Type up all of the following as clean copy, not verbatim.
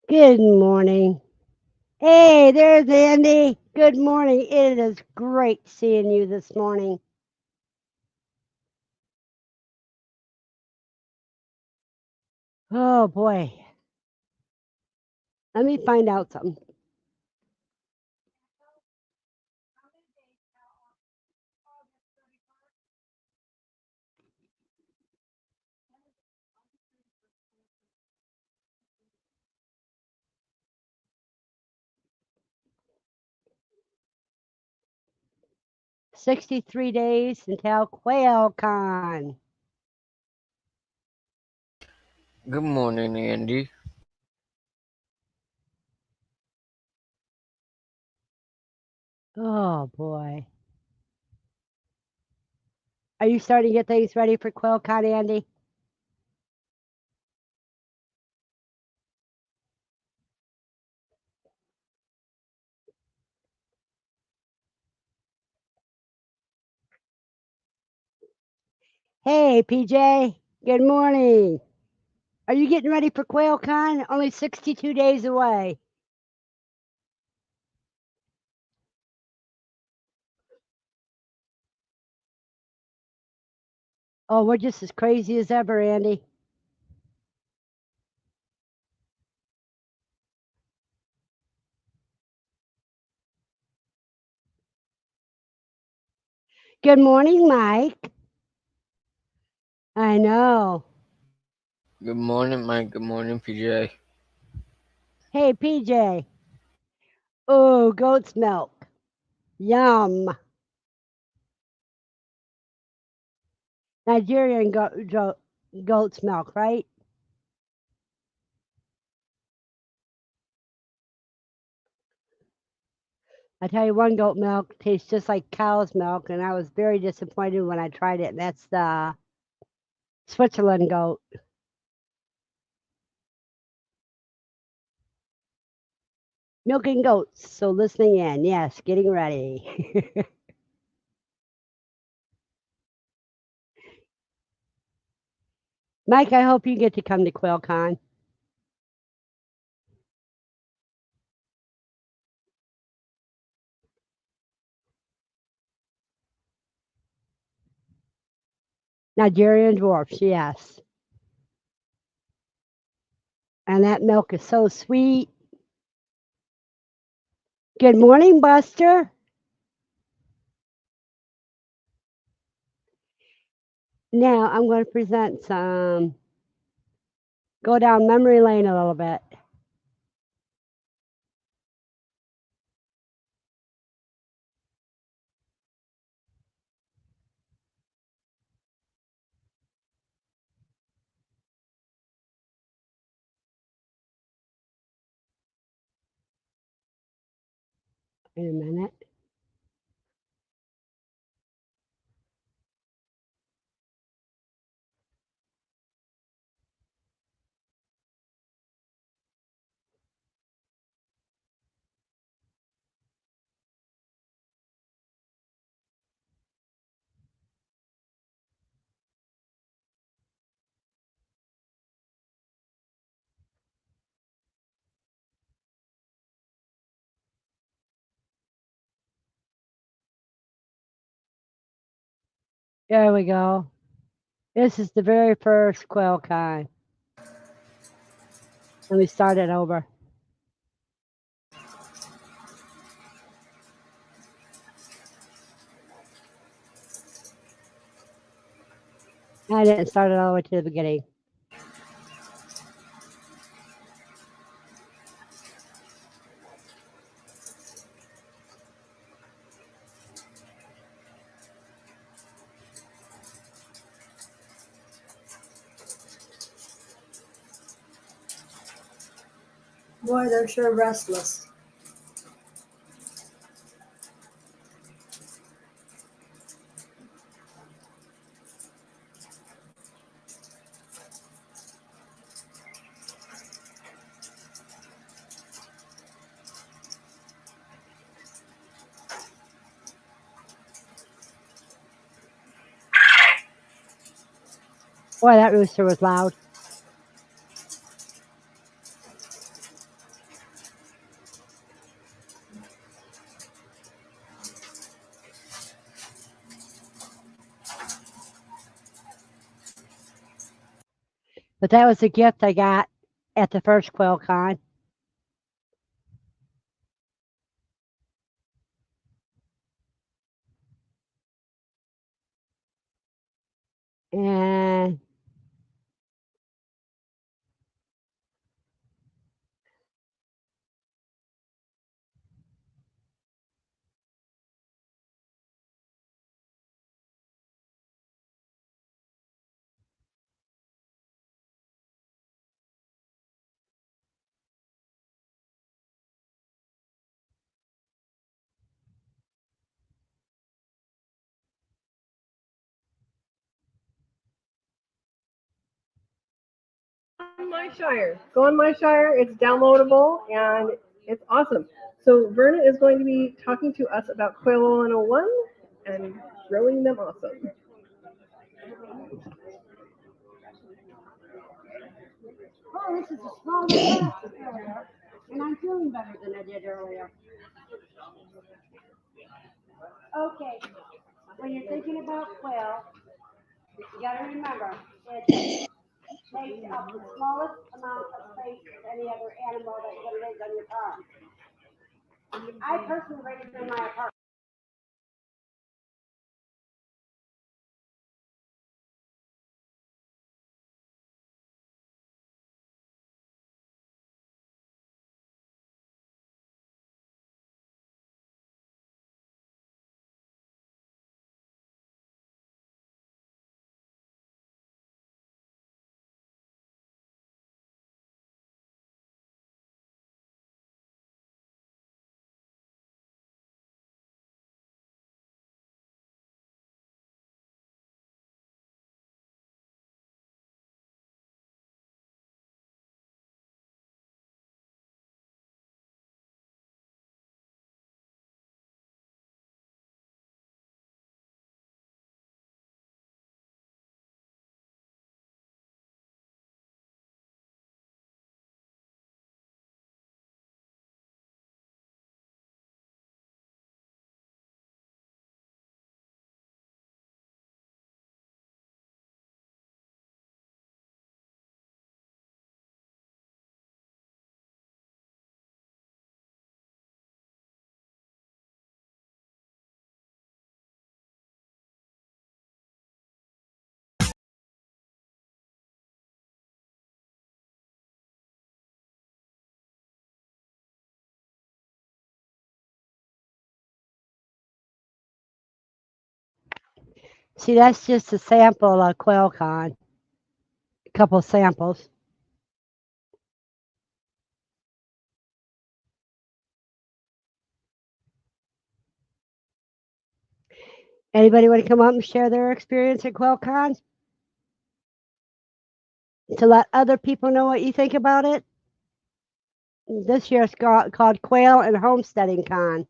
Good morning. Hey, there's Andy. Good morning. It is great seeing you this morning. Oh boy. Let me find out something. $63 days until QuailCon. Good morning, Andy. Oh boy. Are you starting to get things ready for QuailCon, Andy? Hey, PJ. Good morning. Are you getting ready for QuailCon? Only 62 days away. Oh, we're just as crazy as ever, Andy. Good morning, Mike. I know. Good morning, Mike. Good morning, PJ. Hey, PJ. Oh, goat's milk. Yum. Nigerian goat's milk, right? I tell you, one goat milk tastes just like cow's milk, and I was very disappointed when I tried it. And that's the Switzerland goat. Milking goats. So listening in. Yes, getting ready. Mike, I hope you get to come to QuailCon. Nigerian dwarfs, yes. And that milk is so sweet. Good morning, Buster. Now I'm going to present some, go down memory lane a little bit. Wait a minute. There we go. This is the very first QuailCon. Let me start it over. I didn't start it all the way to the beginning. Boy, they're sure restless. Boy, that rooster was loud. But that was a gift I got at the first QuailCon. And MyShire. Go on MyShire. It's downloadable and it's awesome. So Verna is going to be talking to us about Quail 101 and growing them awesome. oh, this is a small class and I'm feeling better than I did earlier. Okay, when you're thinking about quail, you got to remember it takes up the smallest amount of space of any other animal that you're going to raise on your farm. I personally raise them in my apartment. See, that's just a sample of QuailCon. A couple samples. Anybody want to come up and share their experience at QuailCon? To let other people know what you think about it? This year's called Quail and Homesteading Con.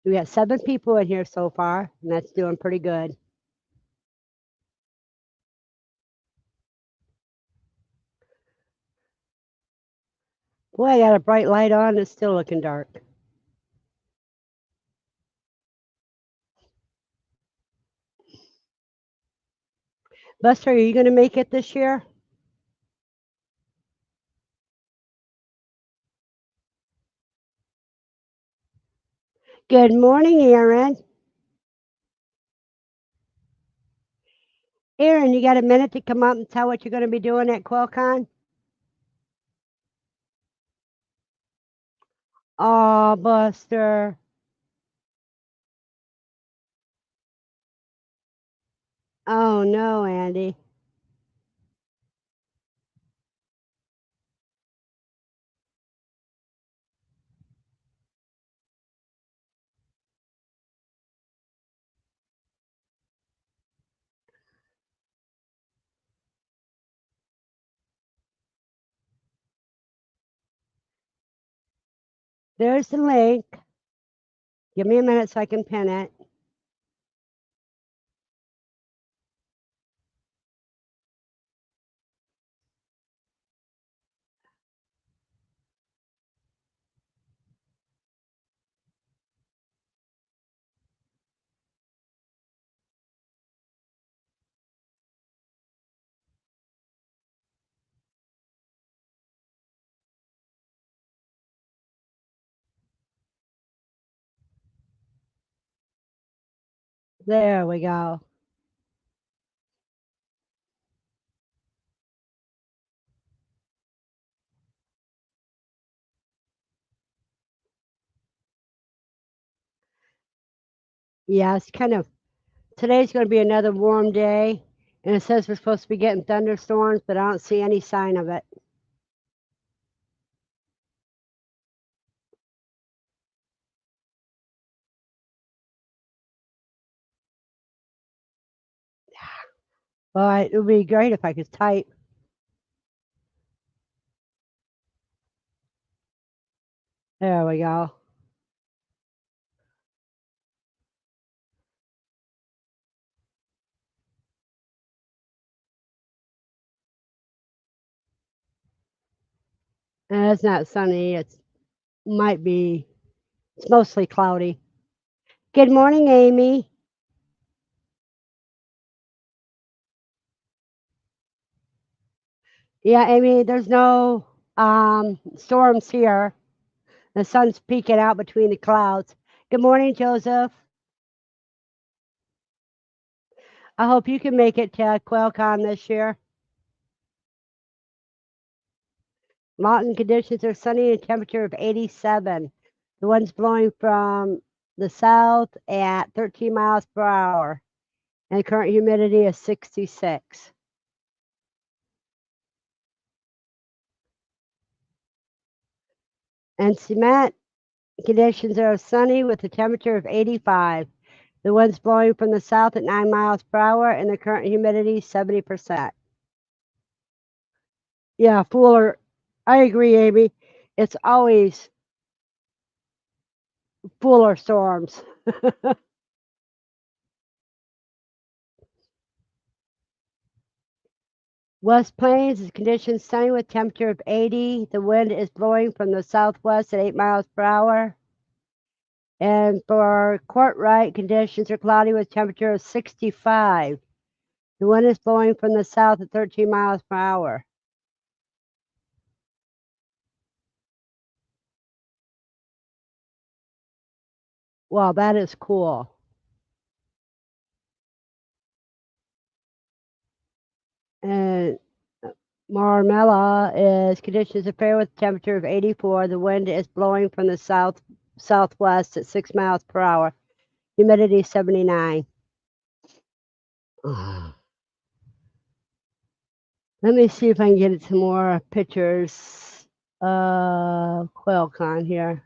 We got 7 people in here so far, and that's doing pretty good. Boy, I got a bright light on. It's still looking dark. Buster, are you going to make it this year? Good morning, Aaron. Aaron, you got a minute to come up and tell what you're going to be doing at QuailCon? Oh, Buster. Oh, no, Andy. There's the link. Give me a minute so I can pin it. There we go. Yeah, it's kind of, today's going to be another warm day, and it says we're supposed to be getting thunderstorms, but I don't see any sign of it. But it would be great if I could type. There we go. And it's not sunny. It's might be. It's mostly cloudy. Good morning, Amy. Yeah, Amy. There's no storms here. The sun's peeking out between the clouds. Good morning, Joseph. I hope you can make it to QuailCon this year. Mountain conditions are sunny and temperature of 87. The wind's blowing from the south at 13 miles per hour, and the current humidity is 66. And cement conditions are sunny with a temperature of 85. The wind's blowing from the south at 9 miles per hour, and the current humidity 70%. Yeah, Fuller, I agree, Amy. It's always Fuller storms. West Plains is conditions sunny with temperature of 80. The wind is blowing from the southwest at 8 miles per hour. And for Courtright, conditions are cloudy with temperature of 65. The wind is blowing from the south at 13 miles per hour. Wow, that is cool. And Marmella is conditions are fair with temperature of 84. The wind is blowing from the southwest at 6 miles per hour. Humidity 79. Let me see if I can get some more pictures of QuailCon here.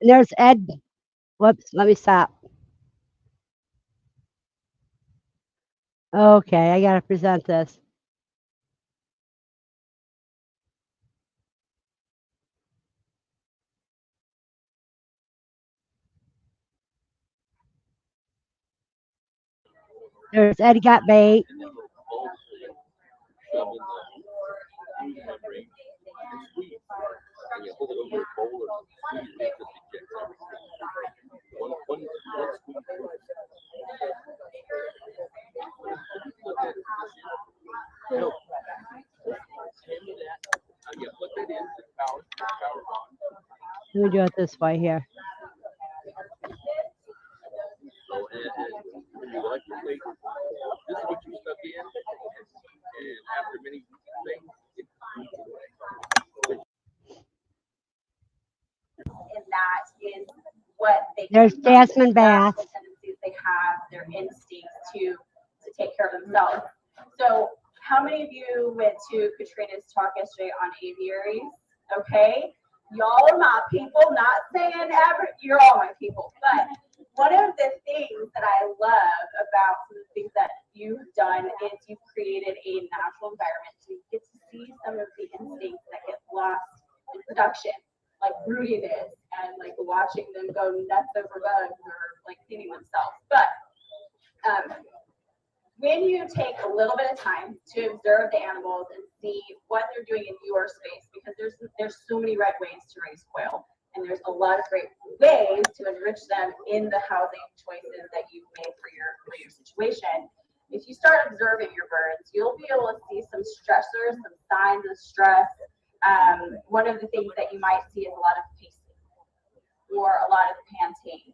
And there's Ed. Whoops, let me stop. Okay, I gotta present this. There's Ed got bait. Let me do it this way here. And that is what they There's Jasmine Bass. tendencies they have, their instincts to take care of themselves. So how many of you went to Katrina's talk yesterday on aviaries? Okay. Y'all are my people, not saying you're all my people, but one of the things that I love about some of the things that you've done is you've created a natural environment so you get to see some of the instincts that get lost in production, like broodiness and like watching them go nuts over bugs or like cleaning themselves. But when you take a little bit of time to observe the animals and see what they're doing in your space, because there's so many right ways to raise quail. And there's a lot of great ways to enrich them in the housing choices that you've made for your situation. If you start observing your birds, you'll be able to see some stressors, some signs of stress. One of the things that you might see is a lot of pacing or a lot of panting,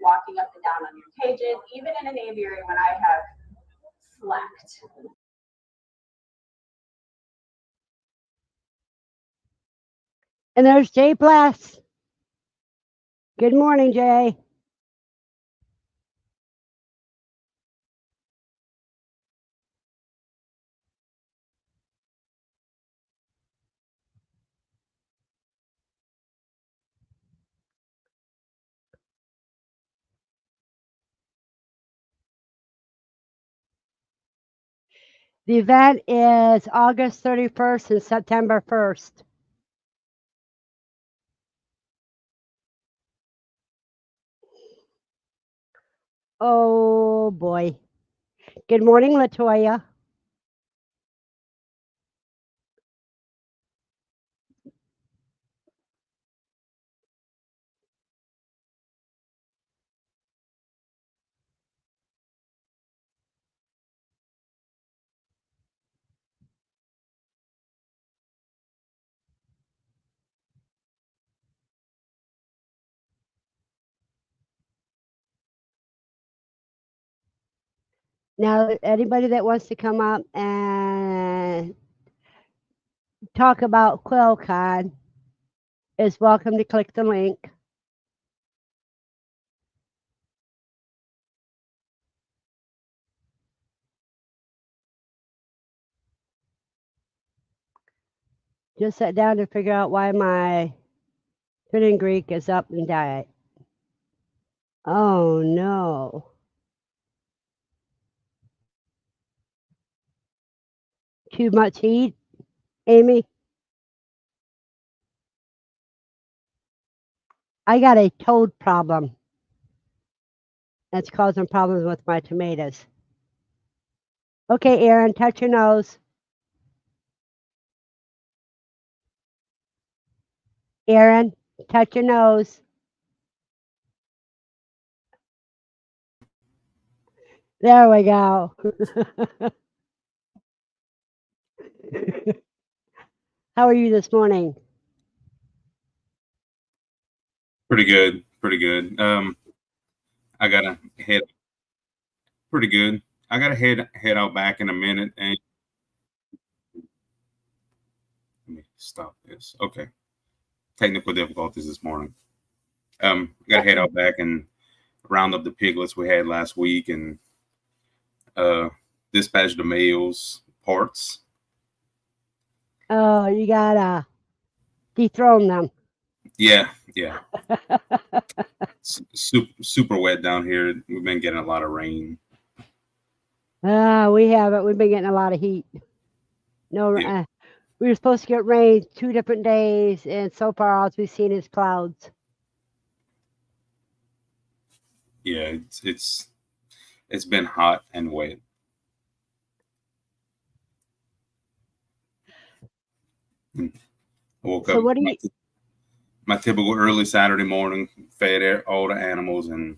walking up and down on your cages, even in an aviary when I have slacked. And there's Jay Bless. Good morning, Jay. The event is August 31st and September 1st. Oh boy. Good morning, Latoya. Now, anybody that wants to come up and talk about QuailCon is welcome to click the link. Just sat down to figure out why my Finnan Greek is up and died. Oh no. Too much heat, Amy? I got a toad problem. That's causing problems with my tomatoes. Okay, Aaron, touch your nose. Aaron, touch your nose. There we go. How are you this morning? Pretty good, pretty good. I gotta head. Pretty good. I gotta head out back in a minute, and let me stop this. Okay, technical difficulties this morning. I gotta head out back and round up the piglets we had last week, and dispatch the males parts. Oh, you gotta dethrone them. Yeah. Super wet down here. We've been getting a lot of rain. We haven't. We've been getting a lot of heat. No, Yeah. we were supposed to get rain 2 different days, and so far all we've seen is clouds. Yeah, it's been hot and wet. I woke So up what do you? my typical early Saturday morning, fed all the animals, and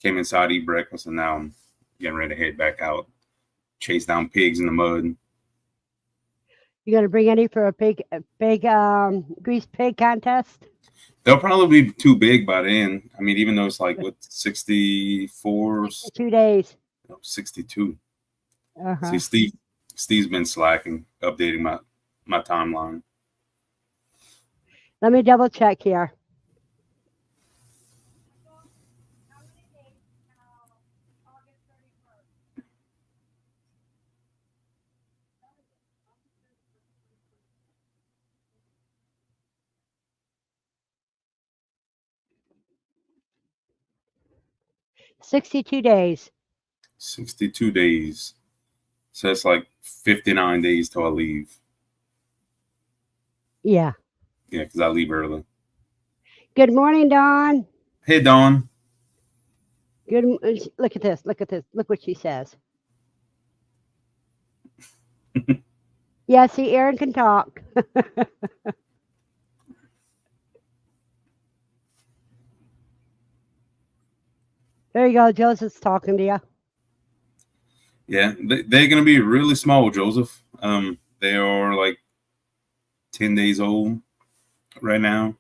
came inside, eat breakfast, and now I'm getting ready to head back out, chase down pigs in the mud. You gonna bring any for a big grease pig contest? They'll probably be too big by then. I mean, even though it's like what 64, 2 days. 62. Uh-huh. See, Steve's been slacking, updating my timeline. Let me double check here. $62 days. 62 days. So it's like 59 days till I leave. Yeah. Yeah, because I leave early. Good morning, Dawn. Hey, Dawn. Good. Look at this. Look at this. Look what she says. Yeah, see, Aaron can talk. There you go. Joseph's talking to you. Yeah, they're gonna be really small, Joseph. They are like 10 days old right now.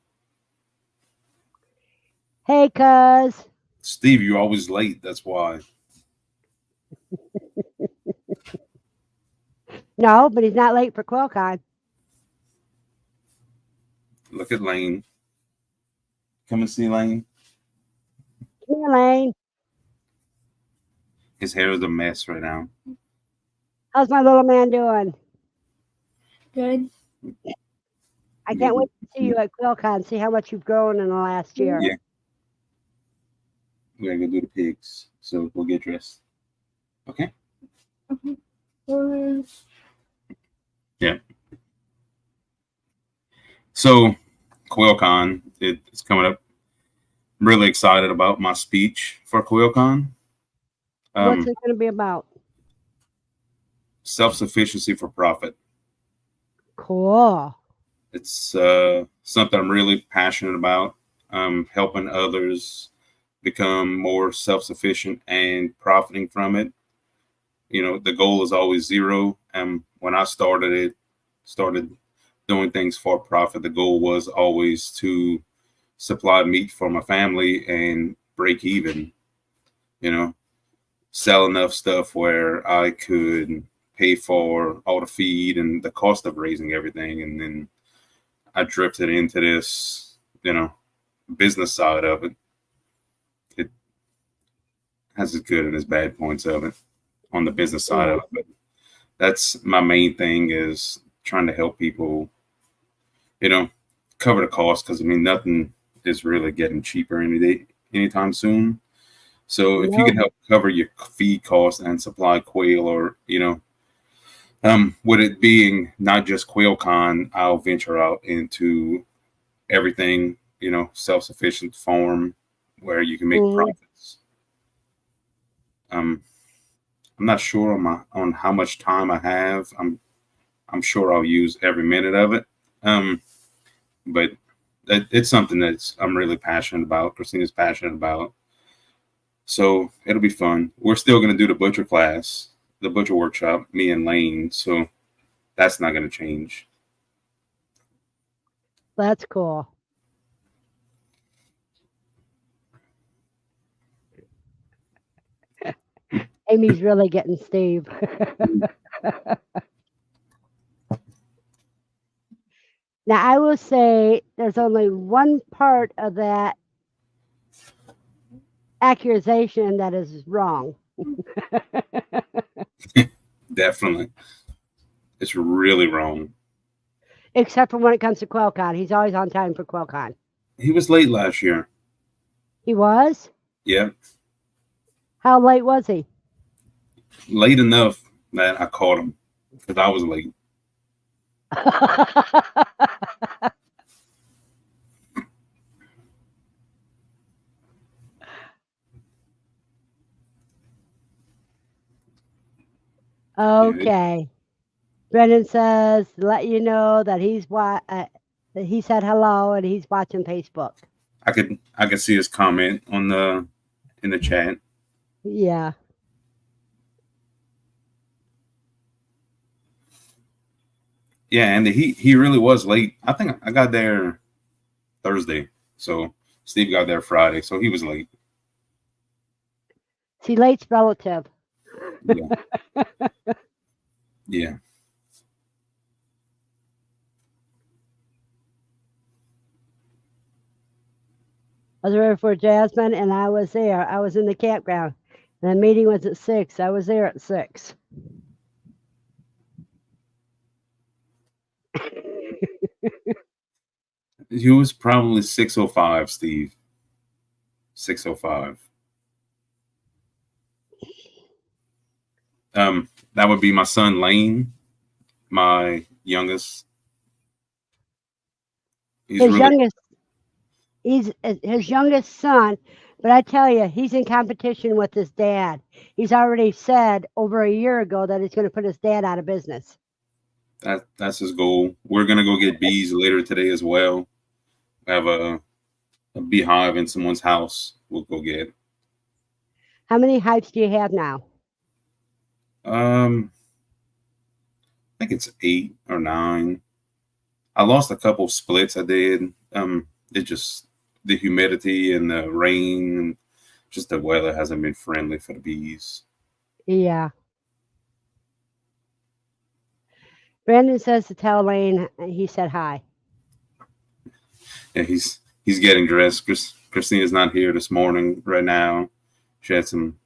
Hey, cuz. Steve, you're always late. That's why. No, but he's not late for QuailCon. Look at Lane. Come and see Lane. Come here, Lane. His hair is a mess right now. How's my little man doing? Good. I can't wait to see you at QuailCon, see how much you've grown in the last year. Yeah. We're gonna go do the pigs, so we'll get dressed. Okay. Yeah. So, QuailCon, it's coming up. I'm really excited about my speech for QuailCon. What's it going to be about? Self-sufficiency for profit. Cool. It's something I'm really passionate about. Helping others become more self-sufficient and profiting from it. You know, the goal is always zero. When I started doing things for profit, the goal was always to supply meat for my family and break even. You know, sell enough stuff where I could pay for all the feed and the cost of raising everything. And then I drifted into this, you know, business side of it. It has its good and its bad points of it on the business side of it. But that's my main thing, is trying to help people, you know, cover the cost. Because I mean, nothing is really getting cheaper anytime soon. So if you can help cover your feed costs and supply quail, or, you know, with it being not just QuailCon, I'll venture out into everything, you know, self-sufficient farm where you can make profits. I'm not sure on how much time I have. I'm sure I'll use every minute of it. But it's something that I'm really passionate about. Christina's passionate about. So it'll be fun. We're still going to do the butcher class, the butcher workshop, me and Lane. So that's not going to change. That's cool. Amy's really getting Steve. Now, I will say there's only one part of that accusation that is wrong. Definitely. It's really wrong. Except for when it comes to QuailCon. He's always on time for QuailCon. He was late last year. He was? Yeah. How late was he? Late enough that I caught him because I was late. Okay. Brendan says, let you know that that he said hello and he's watching Facebook. I could see his comment in the chat. Yeah. Yeah, and he really was late. I think I got there Thursday, so Steve got there Friday, so he was late. See, late's relative. Yeah. Yeah. I was ready for Jasmine, and I was there. I was in the campground. The meeting was at 6. I was there at 6. He was probably 6:05, Steve. 6:05. That would be my son Lane, my youngest. His youngest son, but I tell you, he's in competition with his dad. He's already said over a year ago that he's going to put his dad out of business. That's his goal. We're gonna go get bees later today as well. We have a beehive in someone's house. We'll go get. How many hives do you have now? I think it's 8 or 9. I lost a couple splits I did. It just the humidity and the rain and just the weather hasn't been friendly for the bees. Yeah. Brandon says to tell Lane he said hi. Yeah, he's getting dressed. Christina's not here this morning right now. She had some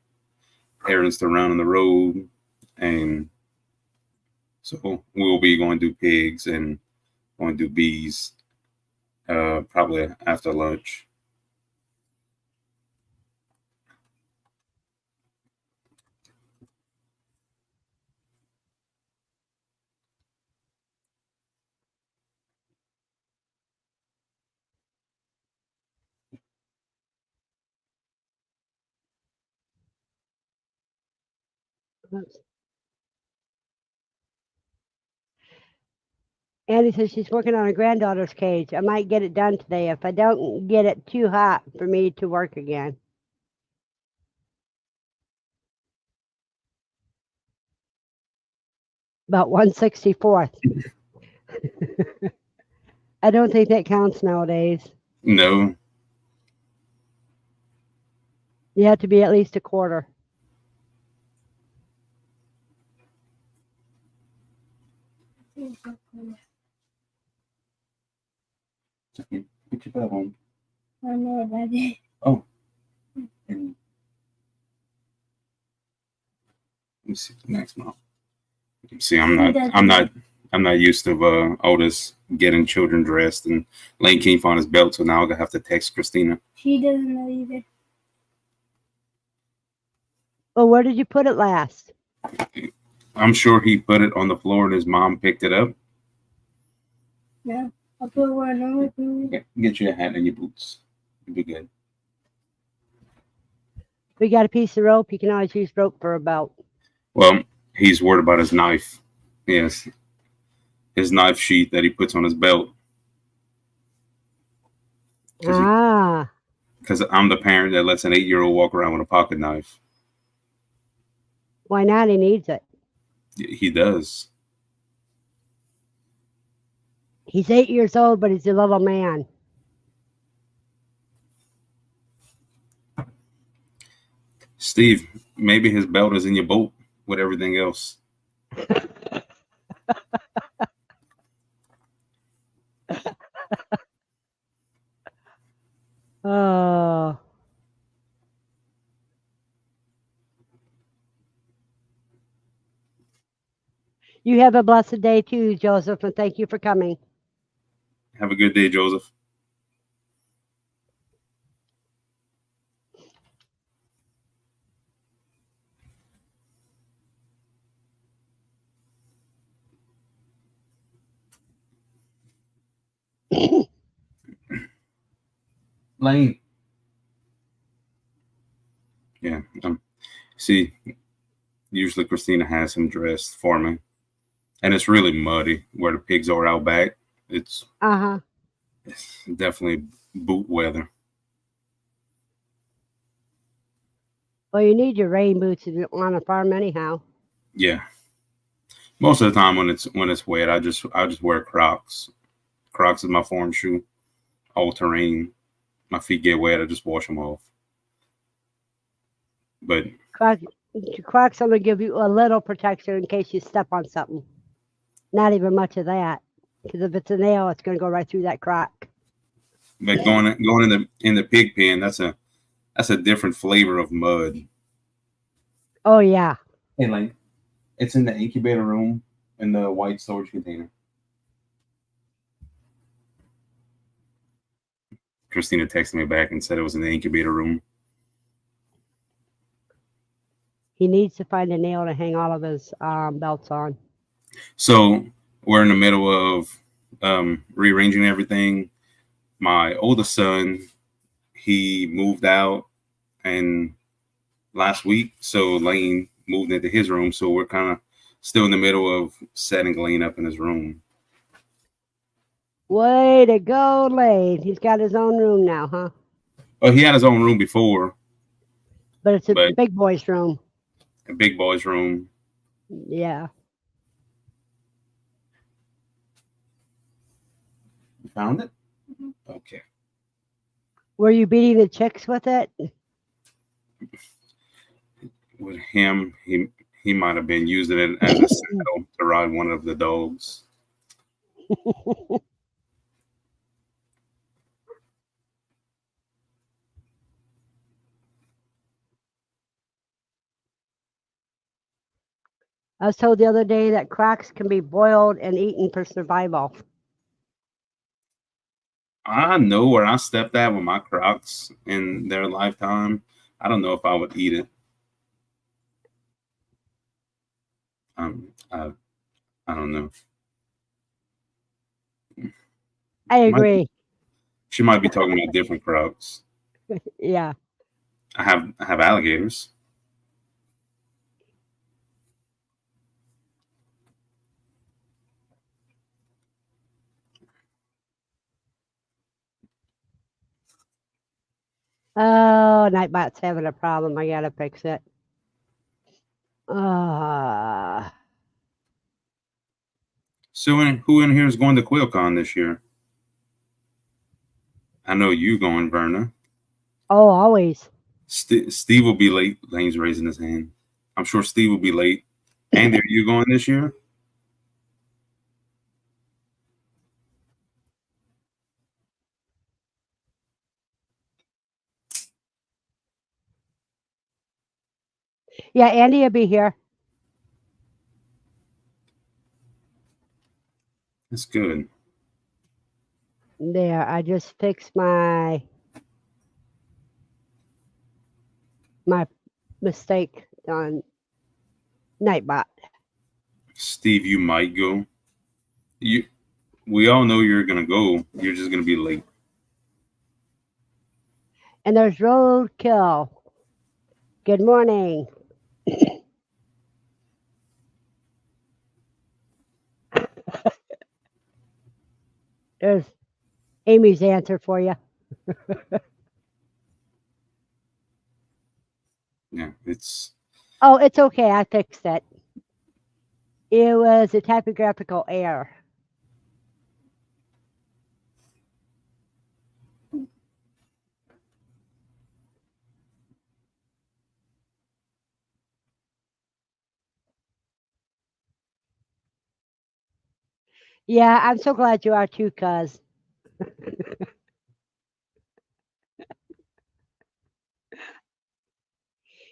errands to run on the road, and so we'll be going to do pigs and going to do bees probably after lunch. Oops. Andy says she's working on her granddaughter's cage. I might get it done today if I don't get it too hot for me to work again. About 1/64th. I don't think that counts nowadays. No, You have to be at least a quarter. Put your butt on. I know about it. Oh, and let me see the next month. See, I'm not used to Otis getting children dressed, and Lane can't find his belt, so now I'm gonna have to text Christina. She doesn't know either. Well, where did you put it last? I'm sure he put it on the floor and his mom picked it up. Yeah. I'll put where I normally put it. Get you a hat and your boots. You'll be good. We got a piece of rope. You can always use rope for a belt. Well, he's worried about his knife. Yes. His knife sheath that he puts on his belt. Because I'm the parent that lets an 8-year-old walk around with a pocket knife. Why not? He needs it. He does. He's 8 years old, but he's a little man. Steve, maybe his belt is in your boat with everything else. Oh. You have a blessed day too, Joseph, and thank you for coming. Have a good day, Joseph. Lane. Yeah. See, usually Christina has him dressed for me. And it's really muddy where the pigs are out back. It's definitely boot weather. Well, you need your rain boots on a farm anyhow. Yeah. Most of the time when it's wet, I just wear Crocs. Crocs is my farm shoe. All terrain. My feet get wet, I just wash them off. But Crocs only give you a little protection in case you step on something. Not even much of that. Because if it's a nail, it's going to go right through that crock. But going in the pig pen, that's a different flavor of mud. Oh yeah. Hey, Lane, it's in the incubator room in the white storage container. Christina texted me back and said it was in the incubator room. He needs to find a nail to hang all of his belts on. So we're in the middle of rearranging everything. My oldest son, he moved out and last week, so Lane moved into his room. So we're kind of still in the middle of setting Lane up in his room. Way to go, Lane. He's got his own room now, huh? Well, he had his own room before, But it's a But- big boy's room. a big boy's room. Yeah. You found it? Okay. Were you beating the chicks with it? With him, he might have been using it as a saddle to ride one of the dogs. I was told the other day that Crocs can be boiled and eaten for survival. I know where I stepped at with my Crocs in their lifetime. I don't know if I would eat it. I don't know. I agree. She might be talking about different Crocs. Yeah. I have alligators. Oh, Nightbot's having a problem. I gotta fix it. So who in here is going to QuailCon this year? I know you going, Verna. Oh, always. Steve will be late. Lane's raising his hand. I'm sure Steve will be late. Andy, are you going this year? Yeah, Andy will be here. That's good. There, I just fixed my mistake on Nightbot. Steve, you might go. We all know you're gonna go. You're just gonna be late. And there's Roadkill. Good morning. There's Amy's answer for you. Yeah, it's Oh, it's okay. I fixed it. It was a typographical error. Yeah, I'm so glad you are too, cuz.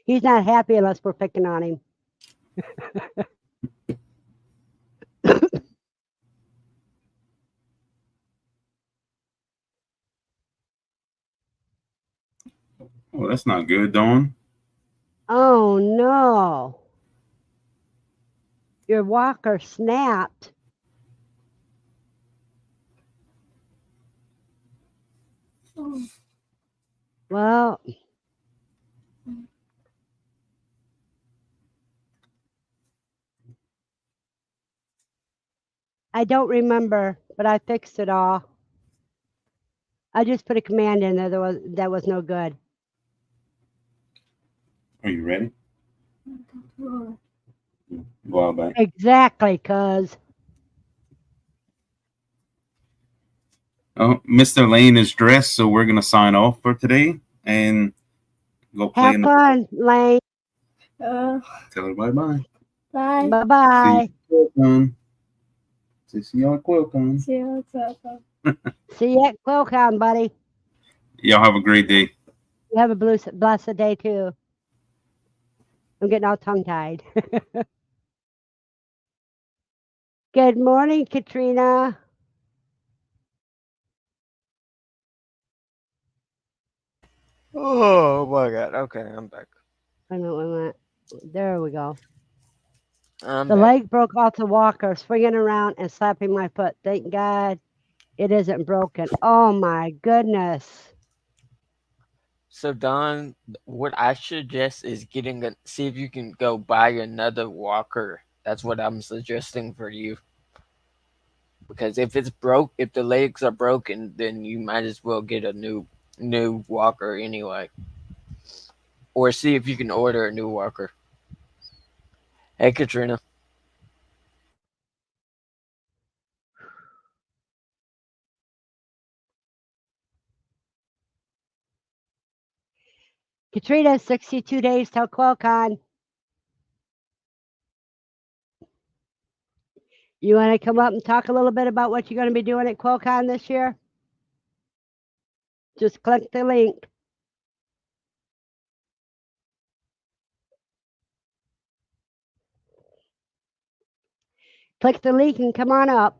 He's not happy unless we're picking on him. oh, that's not good, Dawn. Oh no. Your walker snapped. Well, I don't remember, but I fixed it all. I just put a command in there that was no good. Are you ready? Go out back. Exactly, cuz. Oh, Mr. Lane is dressed, so we're gonna sign off for today and go play Have in the fun, Lane. Uh, Tell her bye-bye. bye. Bye-bye. See you at QuailCon. See you later. See you at QuailCon, buddy. Y'all have a great day. You have a blessed day, too. I'm getting all tongue-tied. Good morning, Katrina. Oh my God. Okay, I'm back. I know what I meant. There we go. I'm The back. leg broke off the walker, swinging around and slapping my foot. Thank God it isn't broken. Oh my goodness. So Don, what I suggest is see if you can go buy another walker. That's what I'm suggesting for you. Because if it's if the legs are broken, then you might as well get a new walker anyway. or see if you can order a new walker. Hey, Katrina. Katrina, 62 days till QuilCon. You want to come up and talk a little bit about what you're going to be doing at QuilCon this year? Just click the link. Click the link and come on up.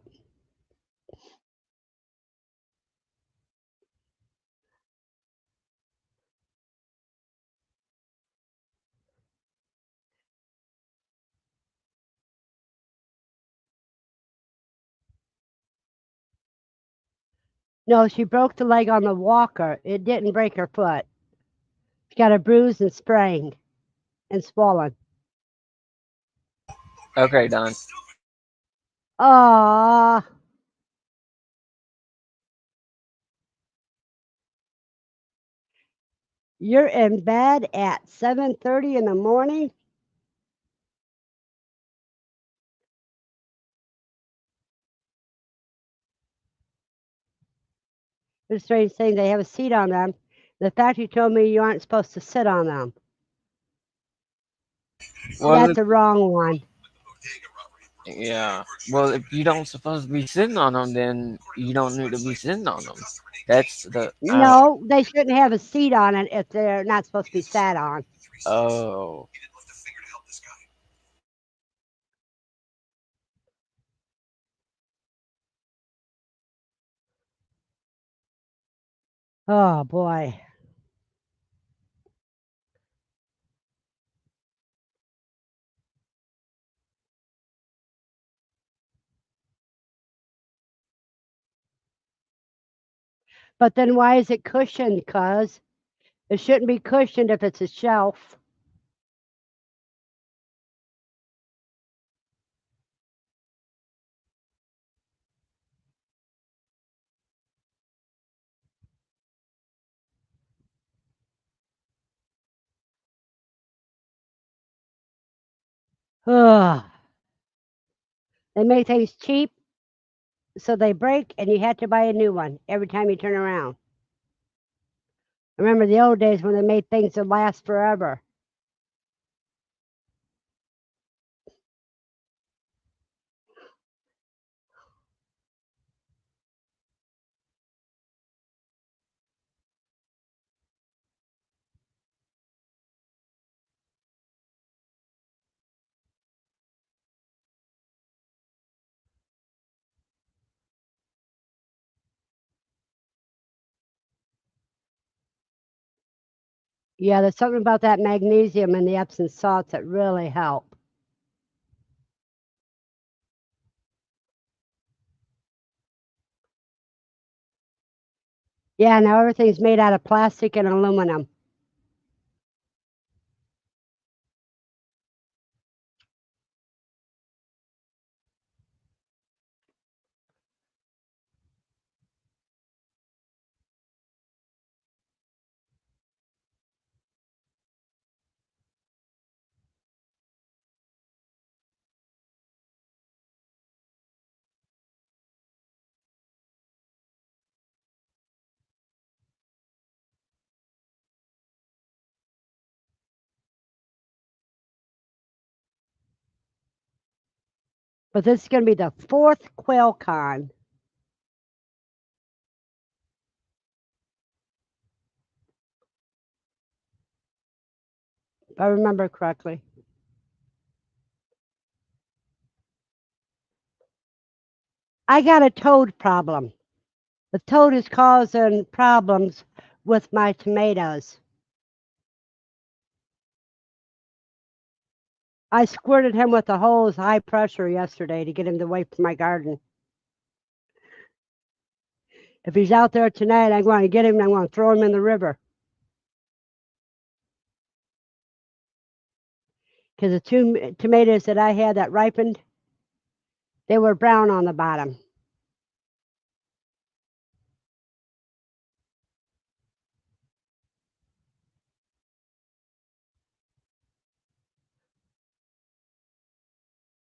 No, she broke the leg on the walker. It didn't break her foot. She got a bruise and sprained and swollen. Okay, Don. Ah, you're in bed at 7:30 in the morning? It's a strange thing. They have a seat on them. The factory told me you aren't supposed to sit on them. Well, That's a wrong one. yeah. Well, if you don't supposed to be sitting on them, then you don't need to be sitting on them. That's the. No, they shouldn't have a seat on it if they're not supposed to be sat on. Oh. Oh boy. But then why is it cushioned, cuz? It shouldn't be cushioned if it's a shelf. Ugh. They make things cheap, so they break and you have to buy a new one every time you turn around. I remember the old days when they made things that last forever. Yeah, there's something about that magnesium and the Epsom salts that really help. Yeah, now everything's made out of plastic and aluminum. But this is going to be the 4th QuilCon. If I remember correctly. I got a toad problem. The toad is causing problems with my tomatoes. I squirted him with a hose high pressure yesterday to get him away from my garden. If he's out there tonight, I'm going to get him and I'm going to throw him in the river. Because the 2 tomatoes that I had that ripened, they were brown on the bottom.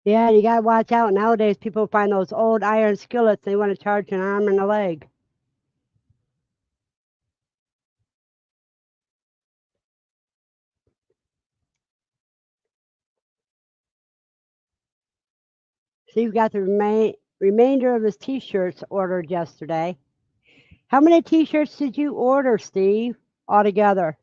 Yeah, you gotta watch out. Nowadays, people find those old iron skillets. They want to charge an arm and a leg. Steve got the remainder of his T-shirts ordered yesterday. How many T-shirts did you order, Steve, altogether?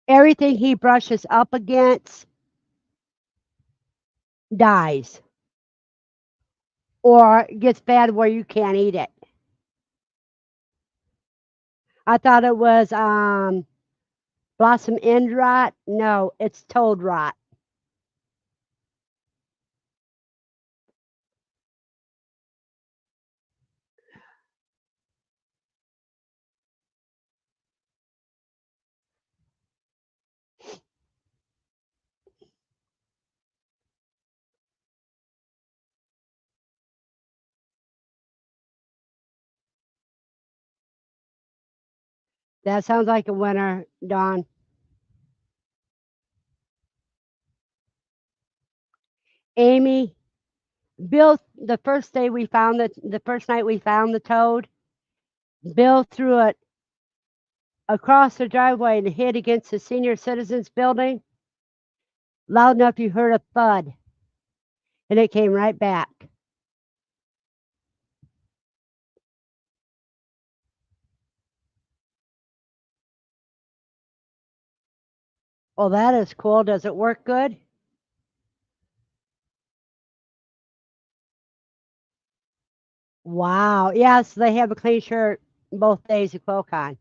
Everything he brushes up against dies or gets bad where you can't eat it. I thought it was blossom end rot. No, it's toad rot. That sounds like a winner, Dawn. Amy, Bill, the first night we found the toad, Bill threw it across the driveway and hit against the senior citizens building. Loud enough you heard a thud. And it came right back. Well, that is cool. Does it work good? Wow. Yes, they have a clean shirt both days at QuilCon.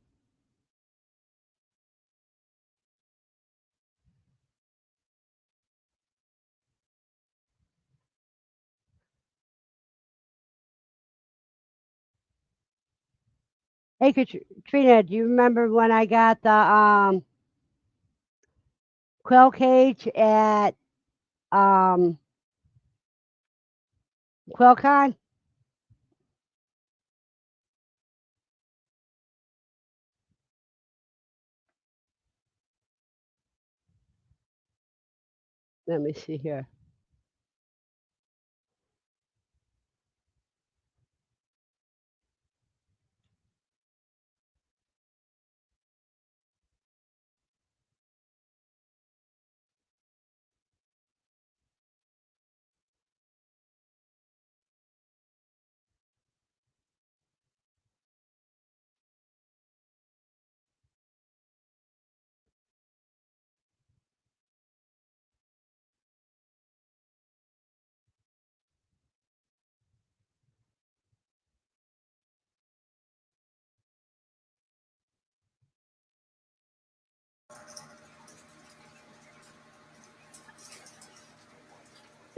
Hey, Katrina, do you remember when I got the quill cage at QuilCon? Let me see here.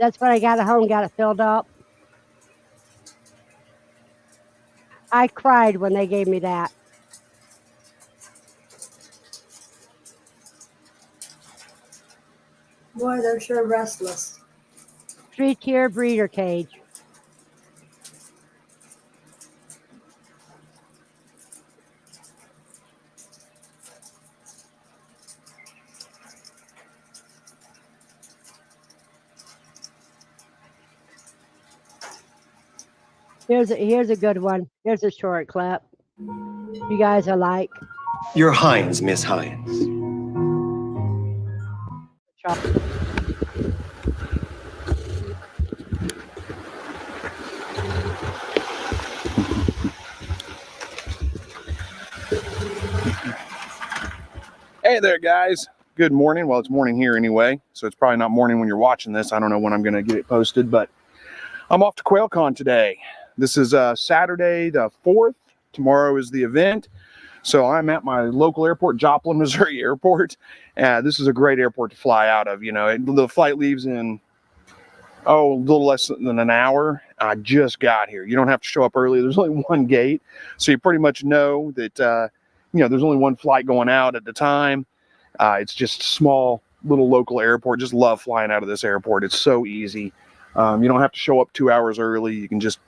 That's when I got it home, got it filled up. I cried when they gave me that. Boy, they're sure restless. 3-tier breeder cage. Here's a good one. Here's a short clip. You guys are like. You're Hines, Miss Hines. Hey there, guys. Good morning. Well, it's morning here anyway, so it's probably not morning when you're watching this. I don't know when I'm going to get it posted, but I'm off to QuailCon today. This is Saturday the 4th. Tomorrow is the event. So I'm at my local airport, Joplin, Missouri Airport. This is a great airport to fly out of. You know, the flight leaves in, a little less than an hour. I just got here. You don't have to show up early. There's only one gate. So you pretty much know that, there's only one flight going out at the time. It's just a small little local airport. Just love flying out of this airport. It's so easy. You don't have to show up 2 hours early. You can just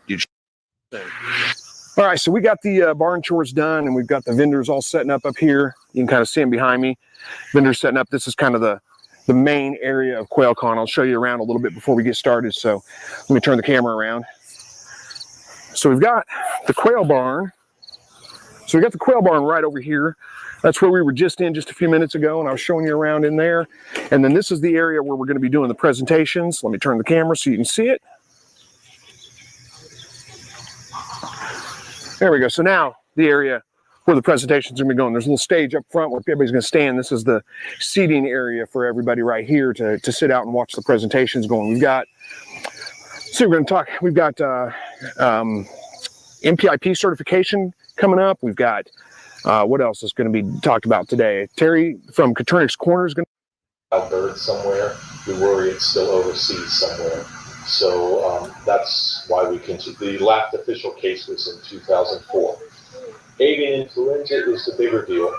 All right, so we got the barn chores done, and we've got the vendors all setting up here. You can kind of see them behind me. Vendors setting up. This is kind of the main area of QuailCon. I'll show you around a little bit before we get started. So let me turn the camera around. So we've got the quail barn. So we got the quail barn right over here. That's where we were just in just a few minutes ago, and I was showing you around in there. And then this is the area where we're going to be doing the presentations. Let me turn the camera so you can see it. There we go. So now the area where the presentations are going to be going. There's a little stage up front where everybody's going to stand. This is the seating area for everybody right here to sit out and watch the presentations going. We've got, so we're going to talk, we've got MPIP certification coming up. We've got, what else is going to be talked about today? Terry from Coturnix Corner is going to. Bird somewhere. We worry it's still overseas somewhere. So that's why we continue. The last official case was in 2004. Avian influenza is the bigger deal.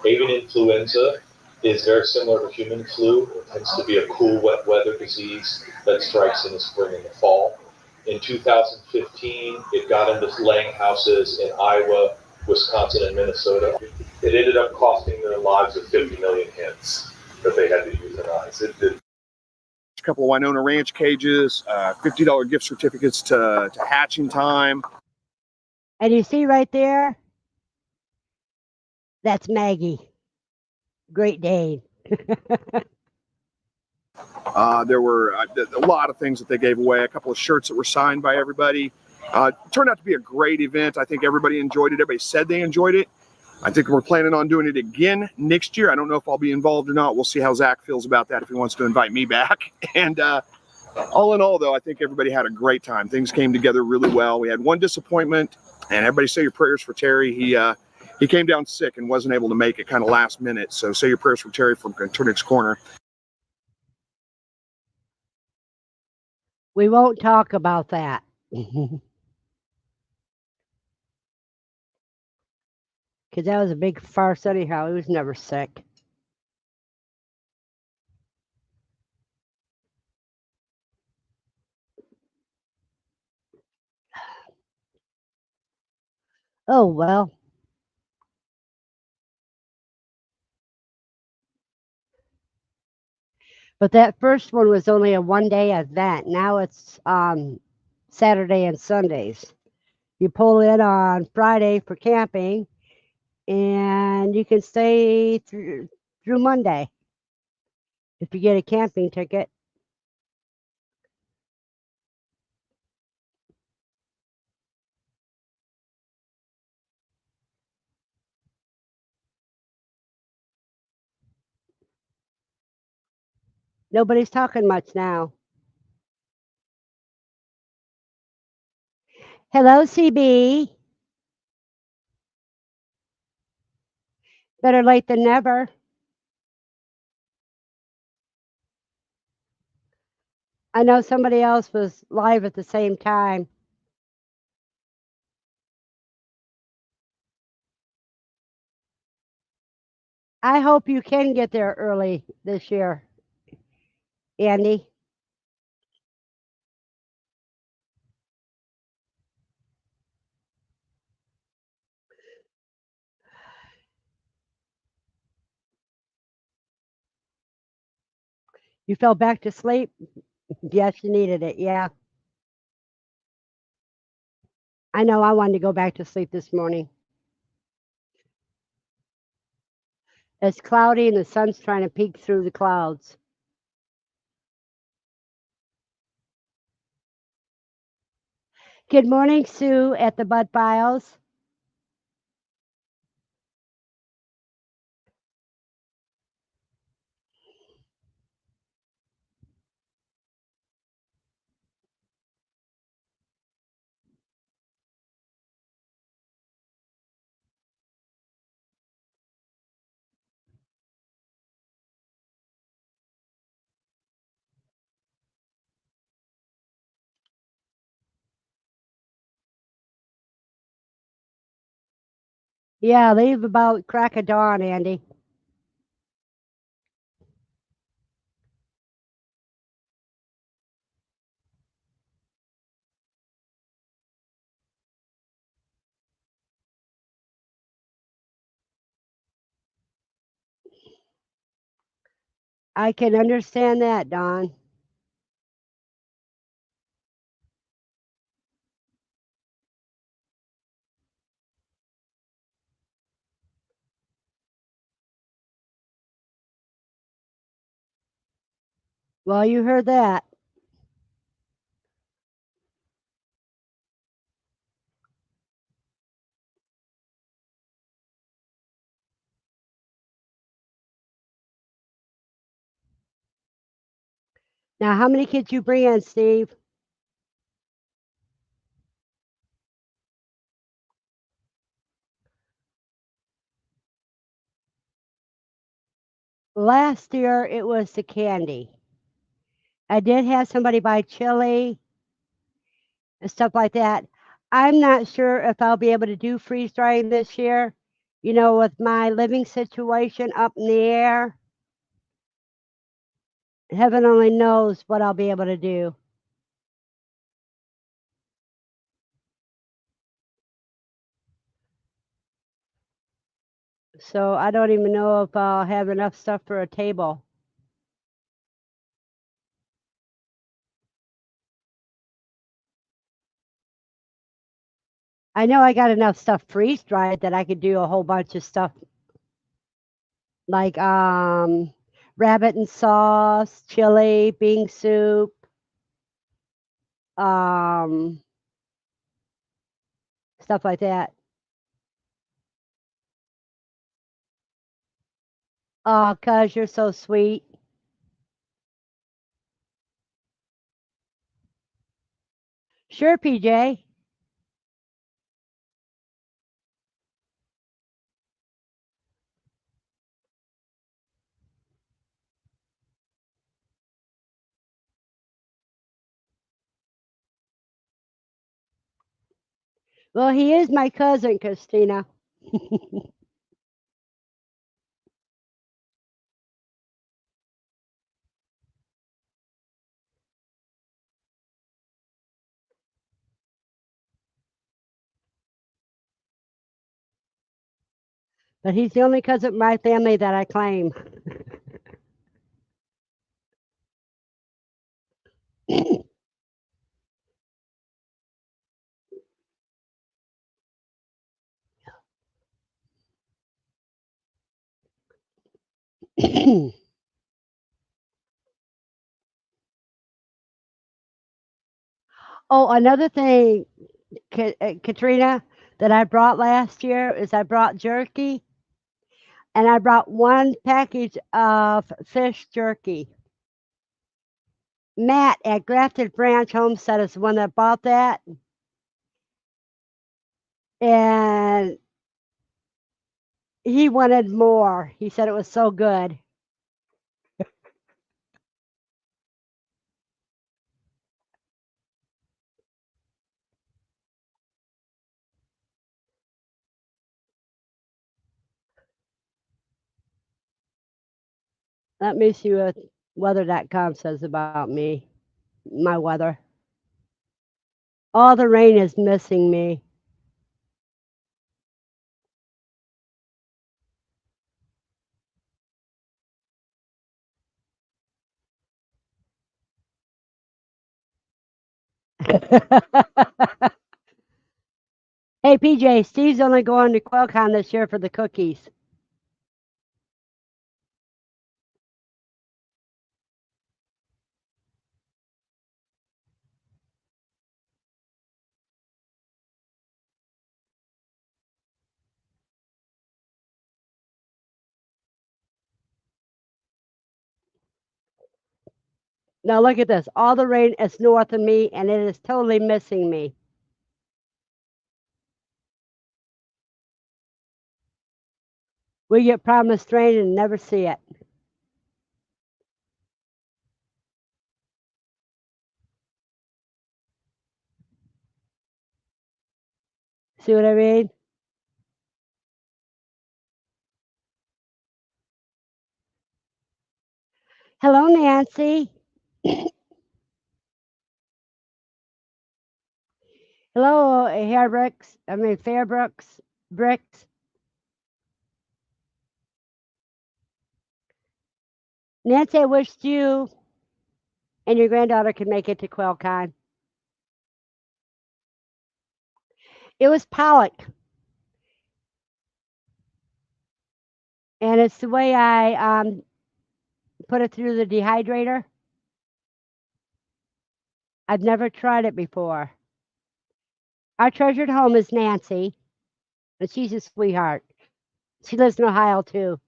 Avian influenza is very similar to human flu. It tends to be a cool, wet weather disease that strikes in the spring and the fall. In 2015, it got into laying houses in Iowa, Wisconsin, and Minnesota. It ended up costing the lives of 50 million hens that they had to euthanize. It did. A couple of Winona Ranch cages, $50 gift certificates to Hatching Time. And you see right there, that's Maggie. Great Dane. There were a lot of things that they gave away, a couple of shirts that were signed by everybody. It turned out to be a great event. I think everybody enjoyed it. Everybody said they enjoyed it. I think we're planning on doing it again next year. I don't know if I'll be involved or not. We'll see how Zach feels about that, if he wants to invite me back. And all in all, though, I think everybody had a great time. Things came together really well. We had one disappointment, and everybody say your prayers for Terry. He came down sick and wasn't able to make it kind of last minute. So say your prayers for Terry from Coturnix Corner. We won't talk about that. Because that was a big farce anyhow. He was never sick. Oh, well. But that first one was only a one-day event. Now it's Saturday and Sundays. You pull in on Friday for camping, and you can stay through Monday if you get a camping ticket. Nobody's talking much now. Hello, CB. Better late than never. I know somebody else was live at the same time. I hope you can get there early this year, Andy. You fell back to sleep? Yes, you needed it. Yeah. I know I wanted to go back to sleep this morning. It's cloudy and the sun's trying to peek through the clouds. Good morning, Sue at the Bud Biles. Yeah, leave about crack of dawn, Andy. I can understand that, Don. Well, you heard that. Now, how many kids you bring in, Steve? Last year, it was the candy. I did have somebody buy chili and stuff like that. I'm not sure if I'll be able to do freeze drying this year. You know, with my living situation up in the air, heaven only knows what I'll be able to do. So I don't even know if I'll have enough stuff for a table. I know I got enough stuff freeze dried that I could do a whole bunch of stuff like rabbit and sauce, chili, bean soup, stuff like that. Oh, cuz you're so sweet. Sure, PJ. Well, he is my cousin, Christina. But he's the only cousin in my family that I claim. Oh, another thing, Katrina, that I brought last year is I brought jerky, and I brought one package of fish jerky. Matt at Grafted Branch Homestead is the one that bought that. And he wanted more. He said it was so good. Let me see what weather.com says about me, my weather. All the rain is missing me. Hey, PJ, Steve's only going to QuailCon this year for the cookies. Now look at this. All the rain is north of me, and it is totally missing me. We get promised rain and never see it. See what I mean? Hello, Nancy. Hello, Fairbrooks Bricks. Nancy, I wished you and your granddaughter could make it to QuailCon. It was pollock. And it's the way I put it through the dehydrator. I've never tried it before. Our treasured home is Nancy, and she's a sweetheart. She lives in Ohio too.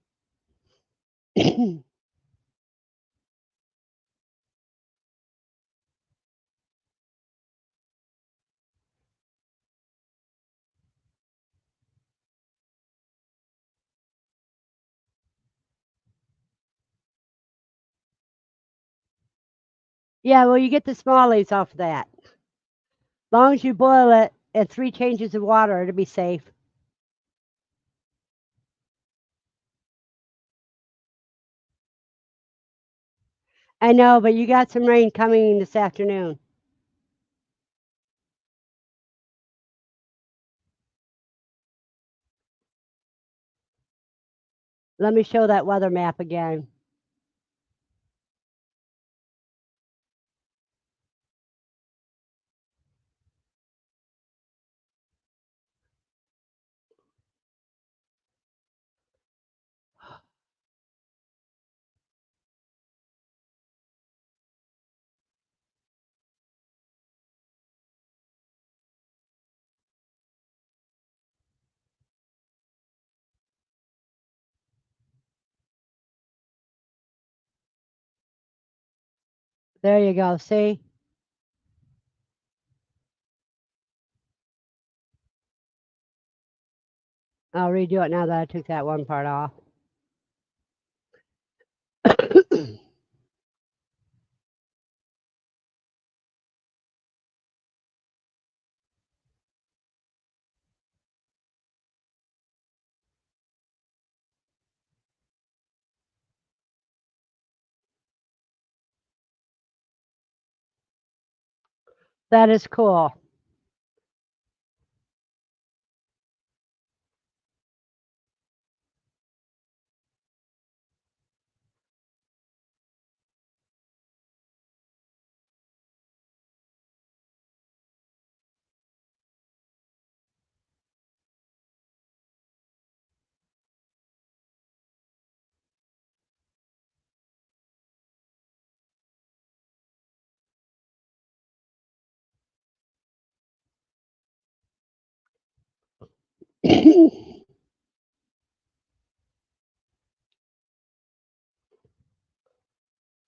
Yeah, well, you get the small leaves off of that. As long as you boil it at 3 changes of water, it'll be safe. I know, but you got some rain coming this afternoon. Let me show that weather map again. There you go, see? I'll redo it now that I took that one part off. That is cool.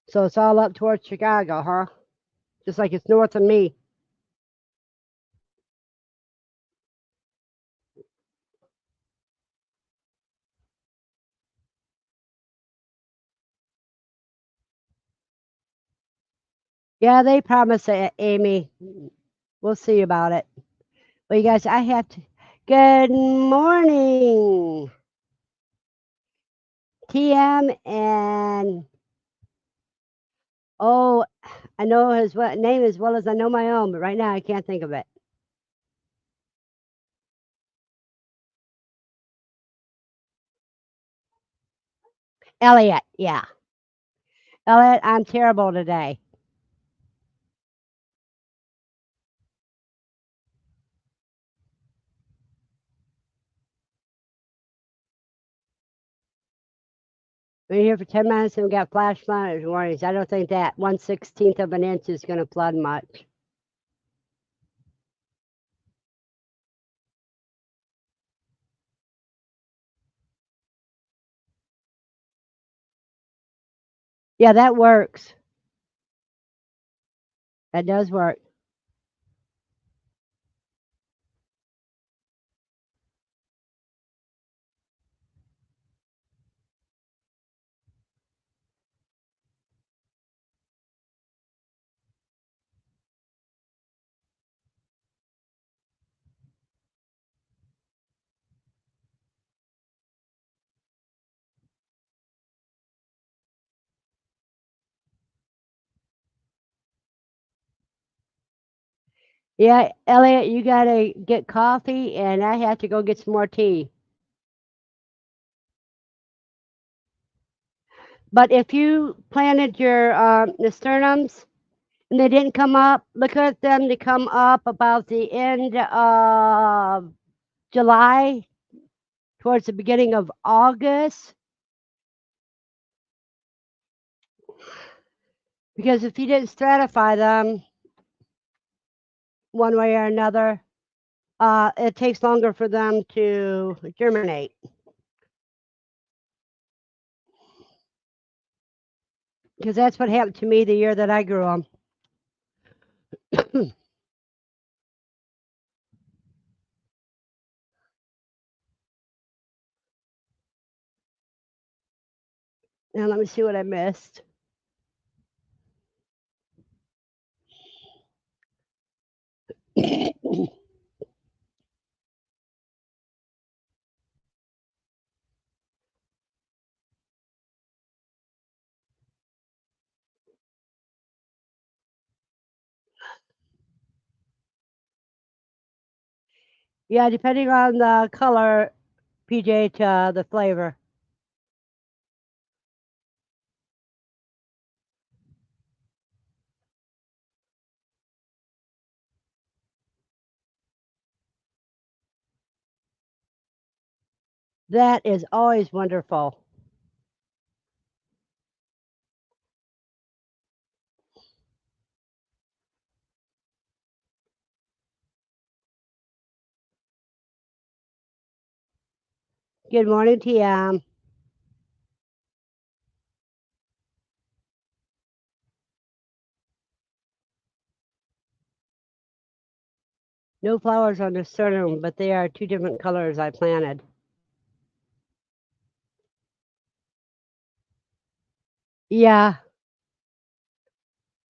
So it's all up towards Chicago, huh? Just like it's north of me. Yeah, they promise it, Amy. We'll see about it. Well, you guys, I have to. Good morning, TM, and oh, I know his name as well as I know my own, but right now I can't think of it. Elliot, yeah. Elliot, I'm terrible today. We're here for 10 minutes and we got flash flood warnings. I don't think that 1/16 of an inch is going to flood much. Yeah, that works. That does work. Yeah, Elliot, you got to get coffee and I have to go get some more tea. But if you planted your nasturtiums and they didn't come up, look at them to come up about the end of July towards the beginning of August. Because if you didn't stratify them one way or another, it takes longer for them to germinate. Because that's what happened to me the year that I grew them. Now let me see what I missed. Yeah, depending on the color, PJ, to the flavor. That is always wonderful. Good morning, TM. No flowers on the sternum, but they are two different colors I planted. Yeah,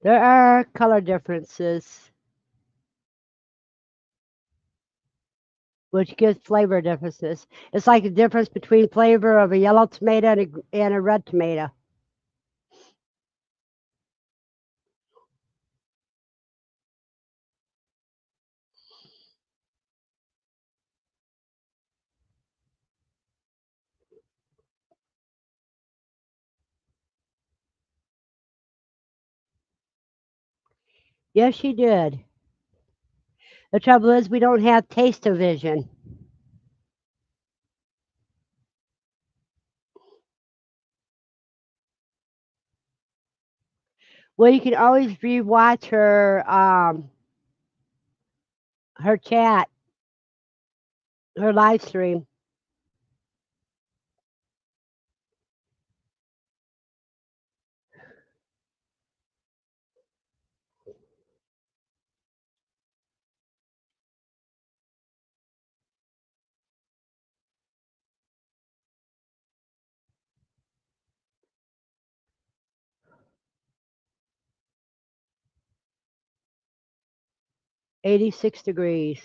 there are color differences, which gives flavor differences. It's like the difference between flavor of a yellow tomato and a red tomato. Yes, she did. The trouble is we don't have taste-o-vision. Well, you can always rewatch her chat, her live stream. '86 degrees.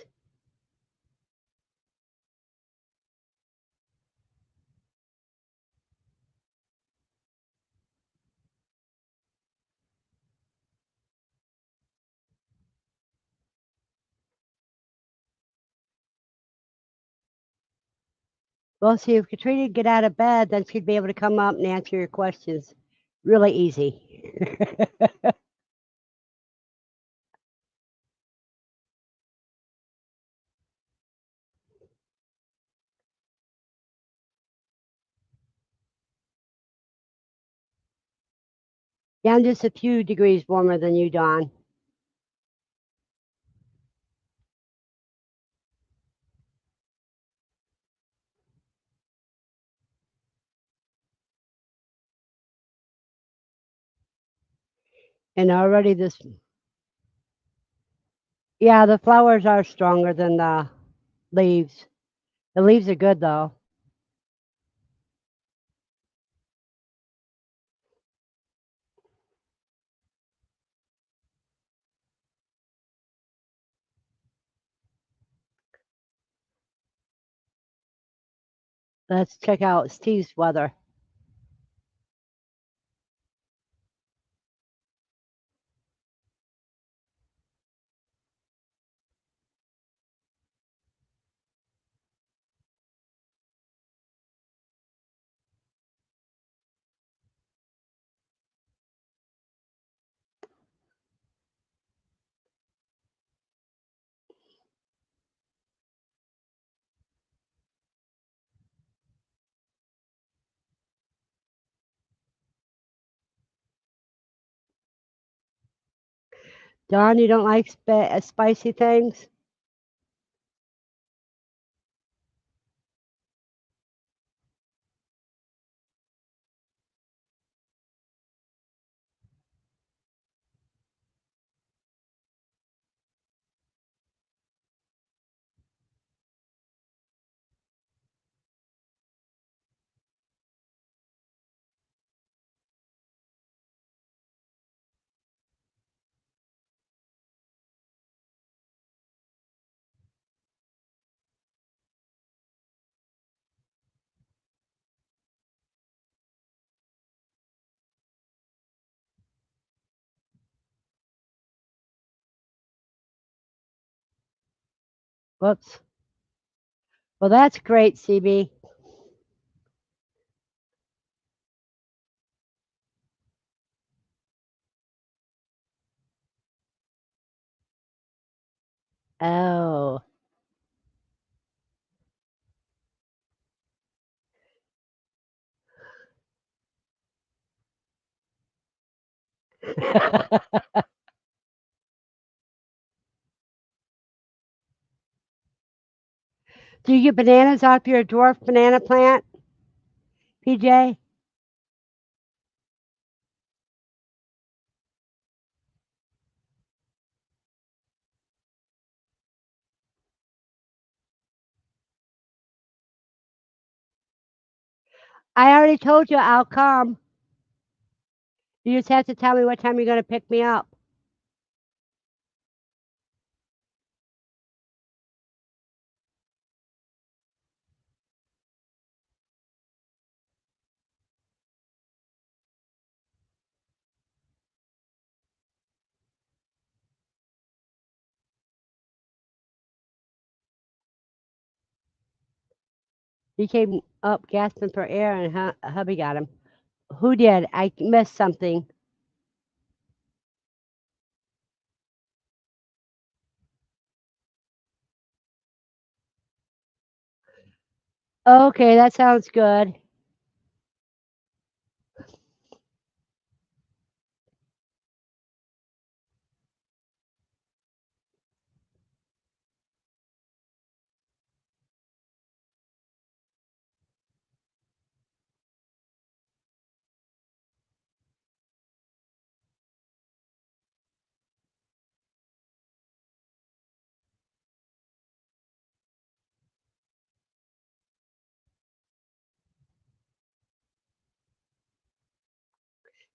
Well, see, if Katrina could get out of bed, then she'd be able to come up and answer your questions. Really easy. Yeah, I'm just a few degrees warmer than you, Dawn. And already this, yeah, the flowers are stronger than the leaves. The leaves are good though. Let's check out Steve's weather. Don, you don't like spicy things? Whoops. Well, that's great, CB. Oh. Do you get bananas off your dwarf banana plant, PJ? I already told you I'll come. You just have to tell me what time you're going to pick me up. He came up gasping for air, and hubby got him. Who did? I missed something. Okay, that sounds good.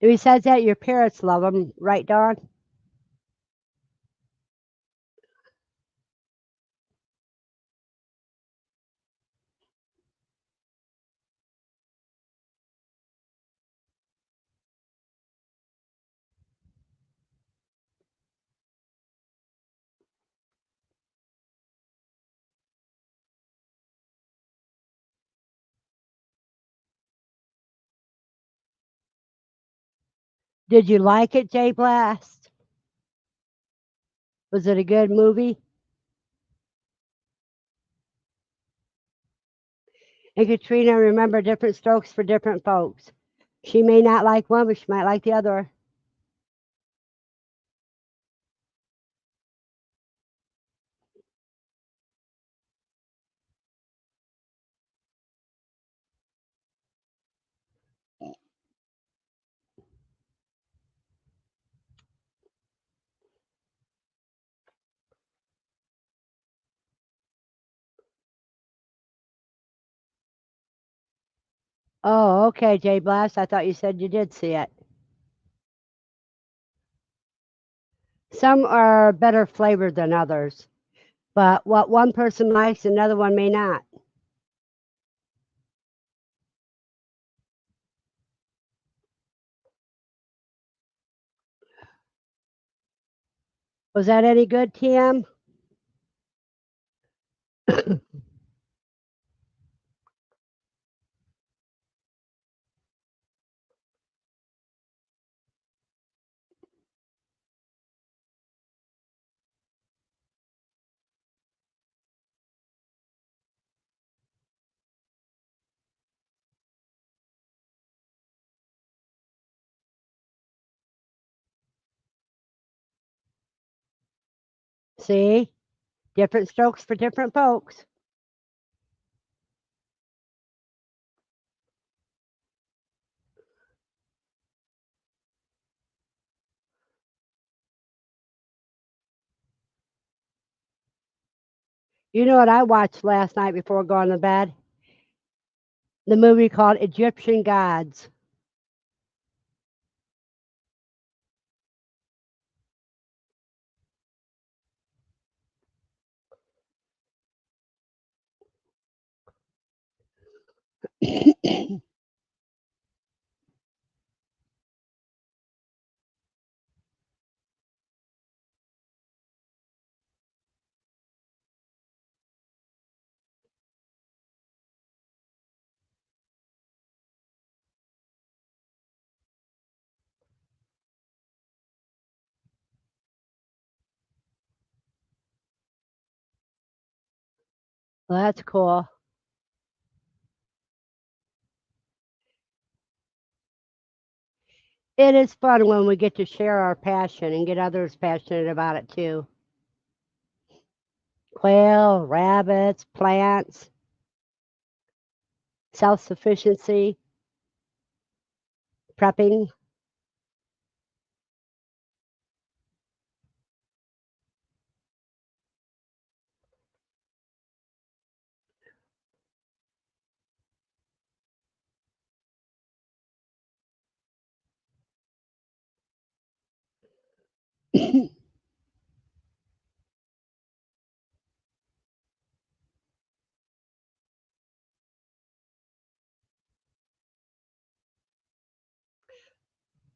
Besides that, your parents love them, right, Dawn? Did you like it, Jay Blast? Was it a good movie? And Katrina, remember, different strokes for different folks. She may not like one, but she might like the other. Oh, okay, Jay Blast. I thought you said you did see it. Some are better flavored than others, but what one person likes, another one may not. Was that any good, TM? See? Different strokes for different folks. You know what I watched last night before going to bed? The movie called Egyptian Gods. Well, that's cool. It is fun when we get to share our passion and get others passionate about it too. Quail, rabbits, plants, self-sufficiency, prepping.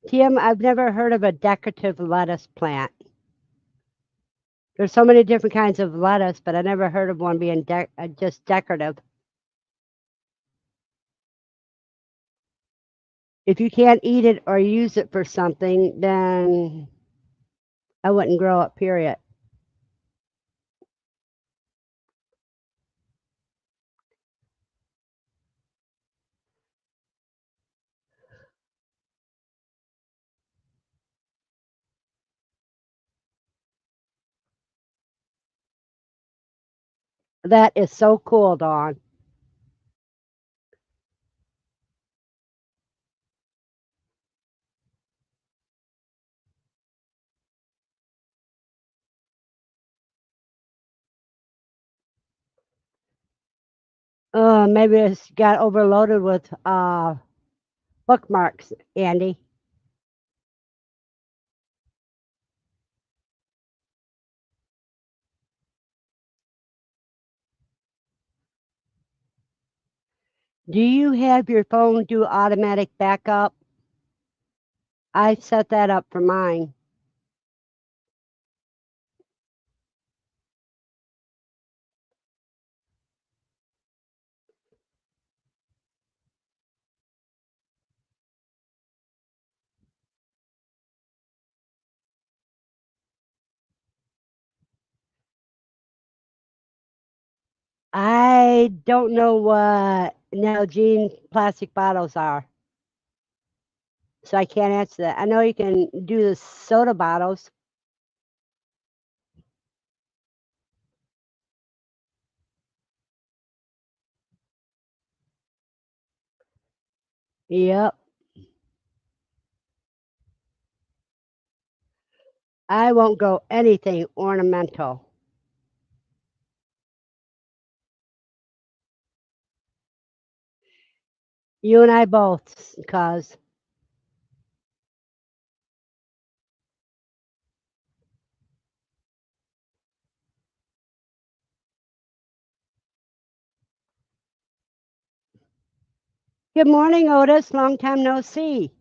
Tim, I've never heard of a decorative lettuce plant. There's so many different kinds of lettuce, but I never heard of one being just decorative. If you can't eat it or use it for something, then I wouldn't grow it, period. That is so cool, Dawn. Maybe it's got overloaded with bookmarks, Andy. Do you have your phone do automatic backup? I set that up for mine. I don't know what Nalgene plastic bottles are, so I can't answer that. I know you can do the soda bottles. Yep. I won't go anything ornamental. You and I both, cuz. Good morning, Otis. Long time no see.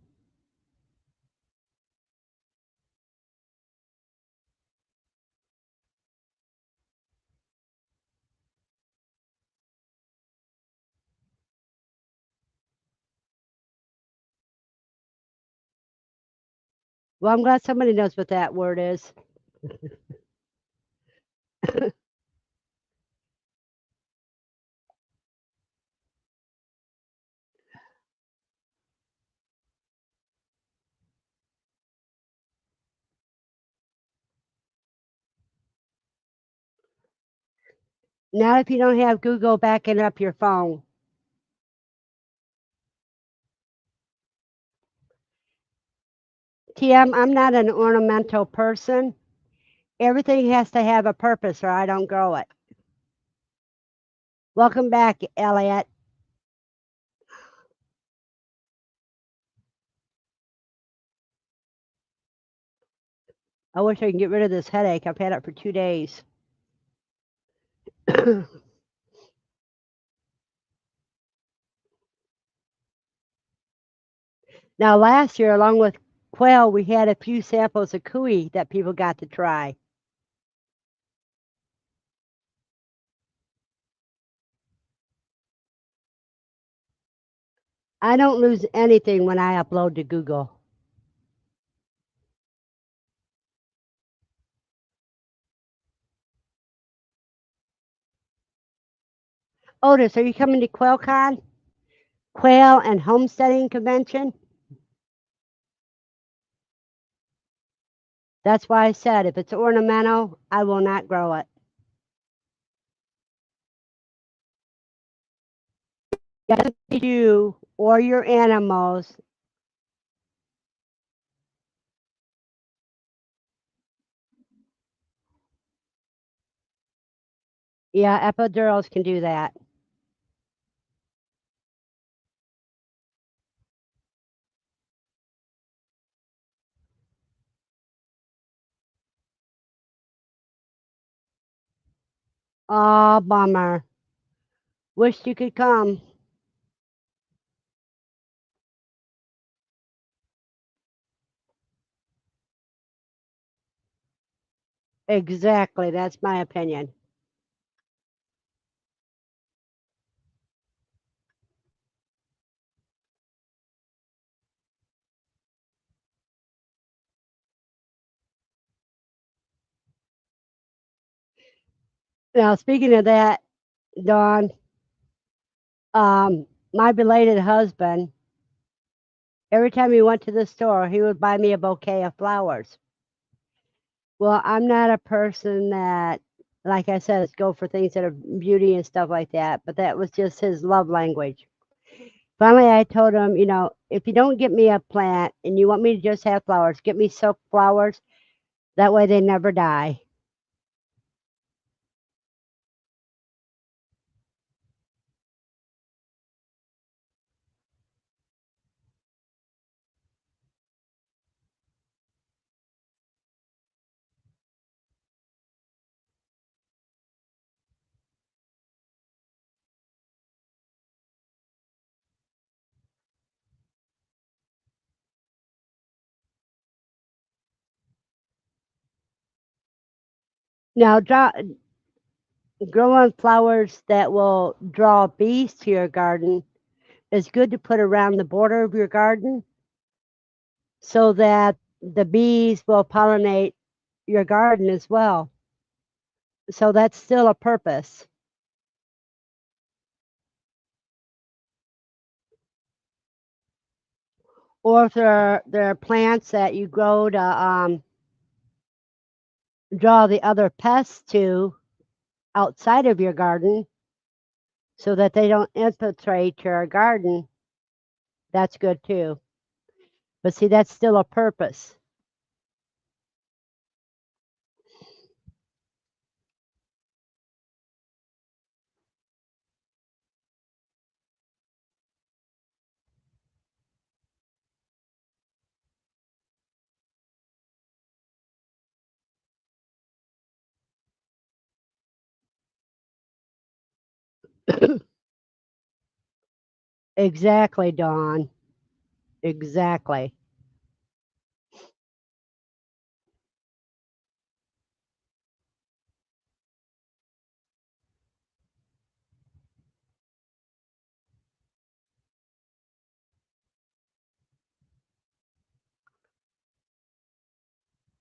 Well, I'm glad somebody knows what that word is. Not if you don't have Google backing up your phone. TM, I'm not an ornamental person. Everything has to have a purpose or I don't grow it. Welcome back, Elliot. I wish I could get rid of this headache. I've had it for 2 days. Now, last year, along with quail, we had a few samples of cuy that people got to try. I don't lose anything when I upload to Google. Otis, are you coming to QuailCon? Quail and Homesteading Convention? That's why I said if it's ornamental, I will not grow it. Yes, you or your animals. Yeah, epidurals can do that. Oh, bummer. Wish you could come. Exactly, that's my opinion. Now, speaking of that, Dawn, my belated husband, every time he went to the store, he would buy me a bouquet of flowers. Well, I'm not a person that, like I said, go for things that are beauty and stuff like that, but that was just his love language. Finally, I told him, you know, if you don't get me a plant and you want me to just have flowers, get me silk flowers. That way they never die. Now, growing flowers that will draw bees to your garden is good to put around the border of your garden so that the bees will pollinate your garden as well. So that's still a purpose. Or if there are plants that you grow to draw the other pests to outside of your garden so that they don't infiltrate your garden, that's good too. But see, that's still a purpose. Exactly, Dawn. Exactly.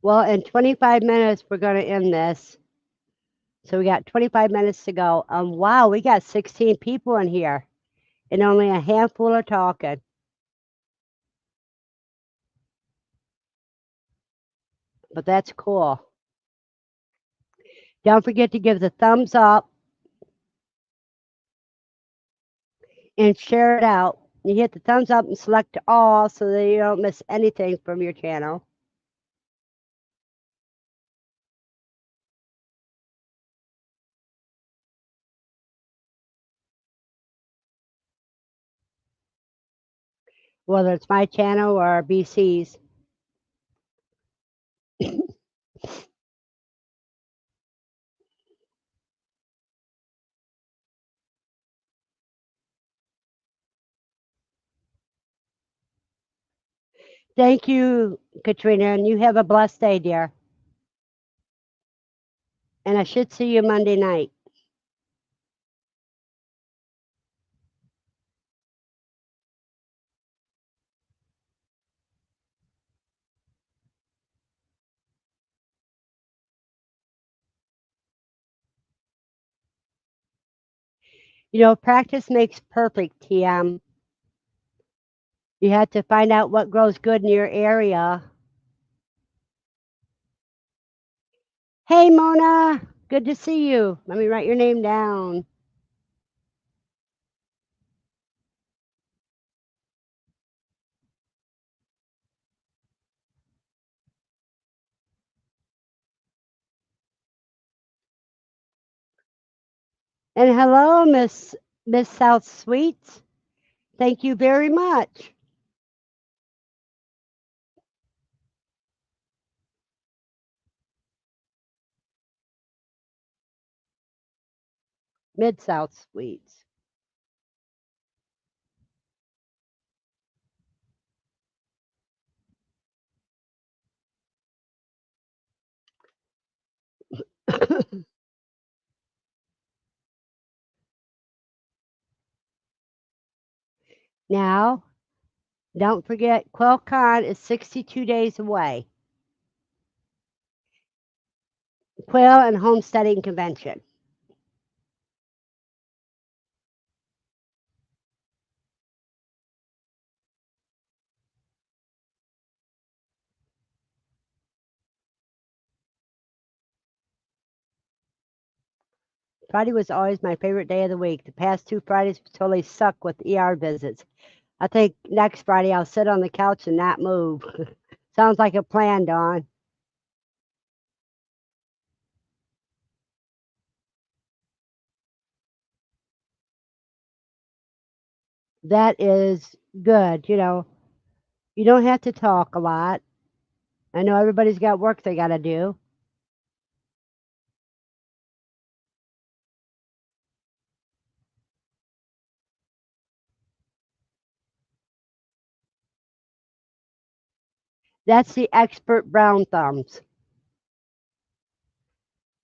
Well, in 25 minutes, we're going to end this. So we got 25 minutes to go. Wow, we got 16 people in here and only a handful are talking. But that's cool. Don't forget to give the thumbs up, and share it out. You hit the thumbs up and select all so that you don't miss anything from your channel. Whether it's my channel or BC's. Thank you, Katrina, and you have a blessed day, dear. And I should see you Monday night. You know, practice makes perfect, TM. You have to find out what grows good in your area. Hey, Mona, good to see you. Let me write your name down. And hello, Miss South Sweets. Thank you very much. Mid South Sweets. Now, don't forget, QuailCon is 62 days away. Quail and Homesteading Convention. Friday was always my favorite day of the week. The past 2 Fridays totally suck with ER visits. I think next Friday I'll sit on the couch and not move. Sounds like a plan, Dawn. That is good. You know, you don't have to talk a lot. I know everybody's got work they got to do. That's the expert brown thumbs.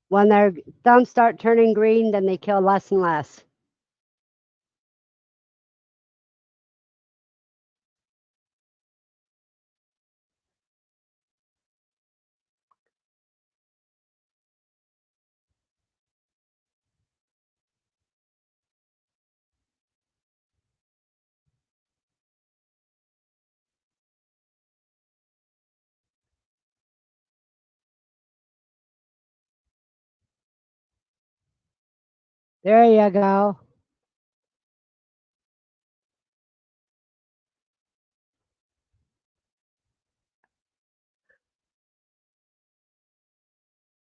When their thumbs start turning green, then they kill less and less. There you go.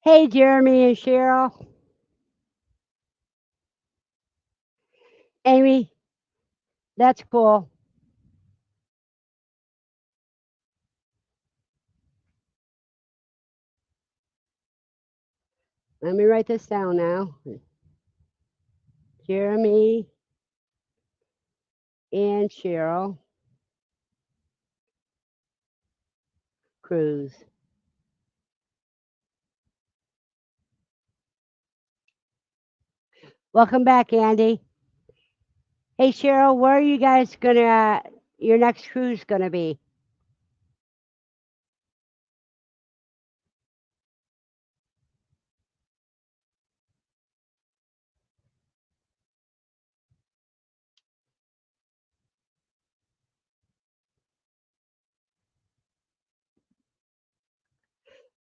Hey, Jeremy and Cheryl. Amy, that's cool. Let me write this down now. Jeremy and Cheryl Cruz. Welcome back, Andy. Hey, Cheryl, where are you guys gonna, your next cruise gonna be?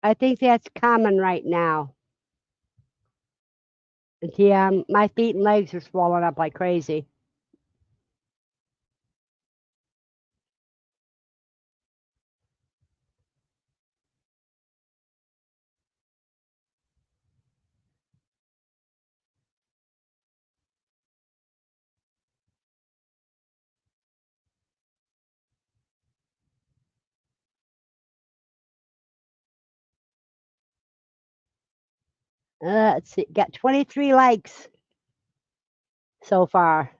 I think that's common right now. Yeah, my feet and legs are swollen up like crazy. Let's see, got 23 likes so far.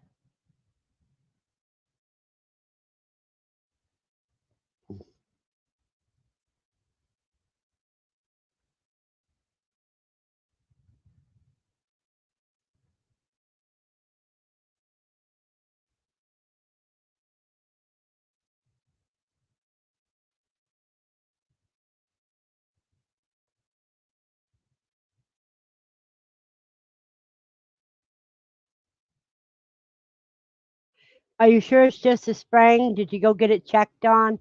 Are you sure it's just a sprain? Did you go get it checked on?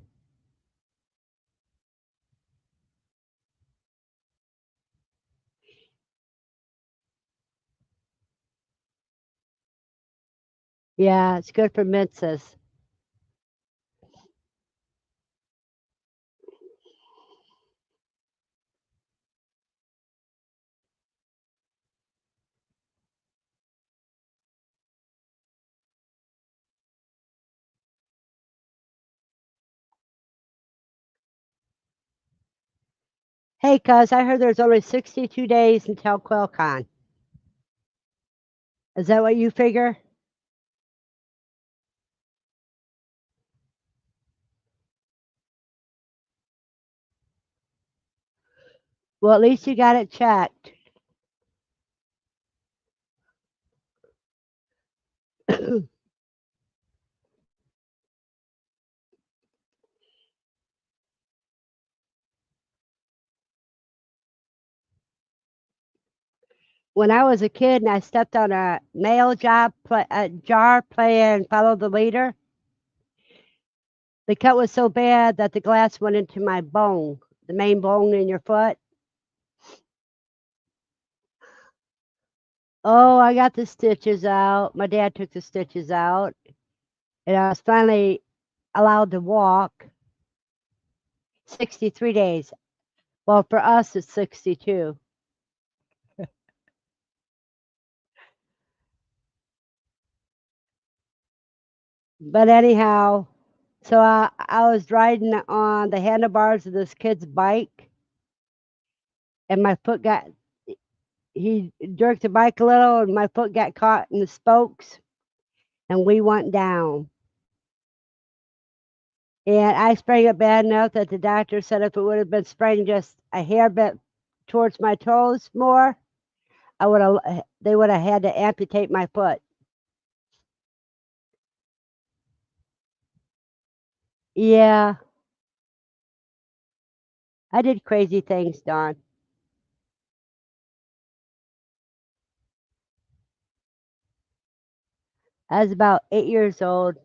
Yeah, it's good for menses. Hey, cuz, I heard there's only 62 days until QuailCon. Is that what you figure? Well, at least you got it checked. When I was a kid and I stepped on a nail jar playing Follow the Leader, the cut was so bad that the glass went into my bone, the main bone in your foot. Oh, I got the stitches out. My dad took the stitches out, and I was finally allowed to walk. 63 days. Well, for us, it's 62. But anyhow, so I was riding on the handlebars of this kid's bike, and my foot got, he jerked the bike a little, and my foot got caught in the spokes, and we went down. And I sprained it bad enough that the doctor said if it would have been sprained just a hair bit towards my toes more, they would have had to amputate my foot. Yeah, I did crazy things, Dawn. I was about 8 years old.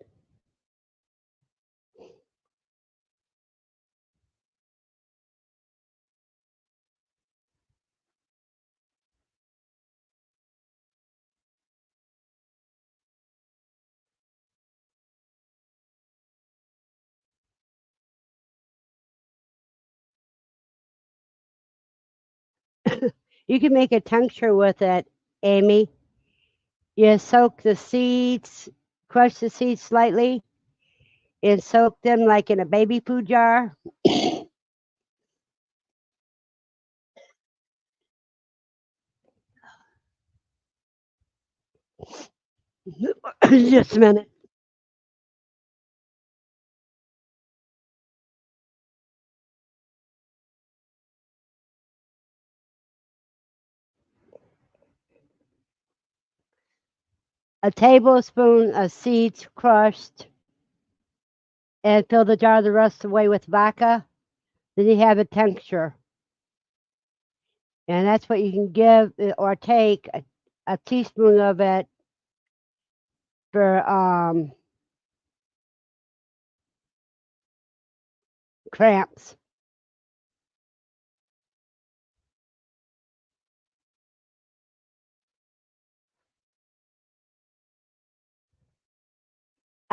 You can make a tincture with it, Amy. You soak the seeds, crush the seeds slightly, and soak them like in a baby food jar. Just a minute. A tablespoon of seeds crushed, and fill the jar the rest of the way with vodka. Then you have a tincture. And that's what you can give or take a teaspoon of it for cramps.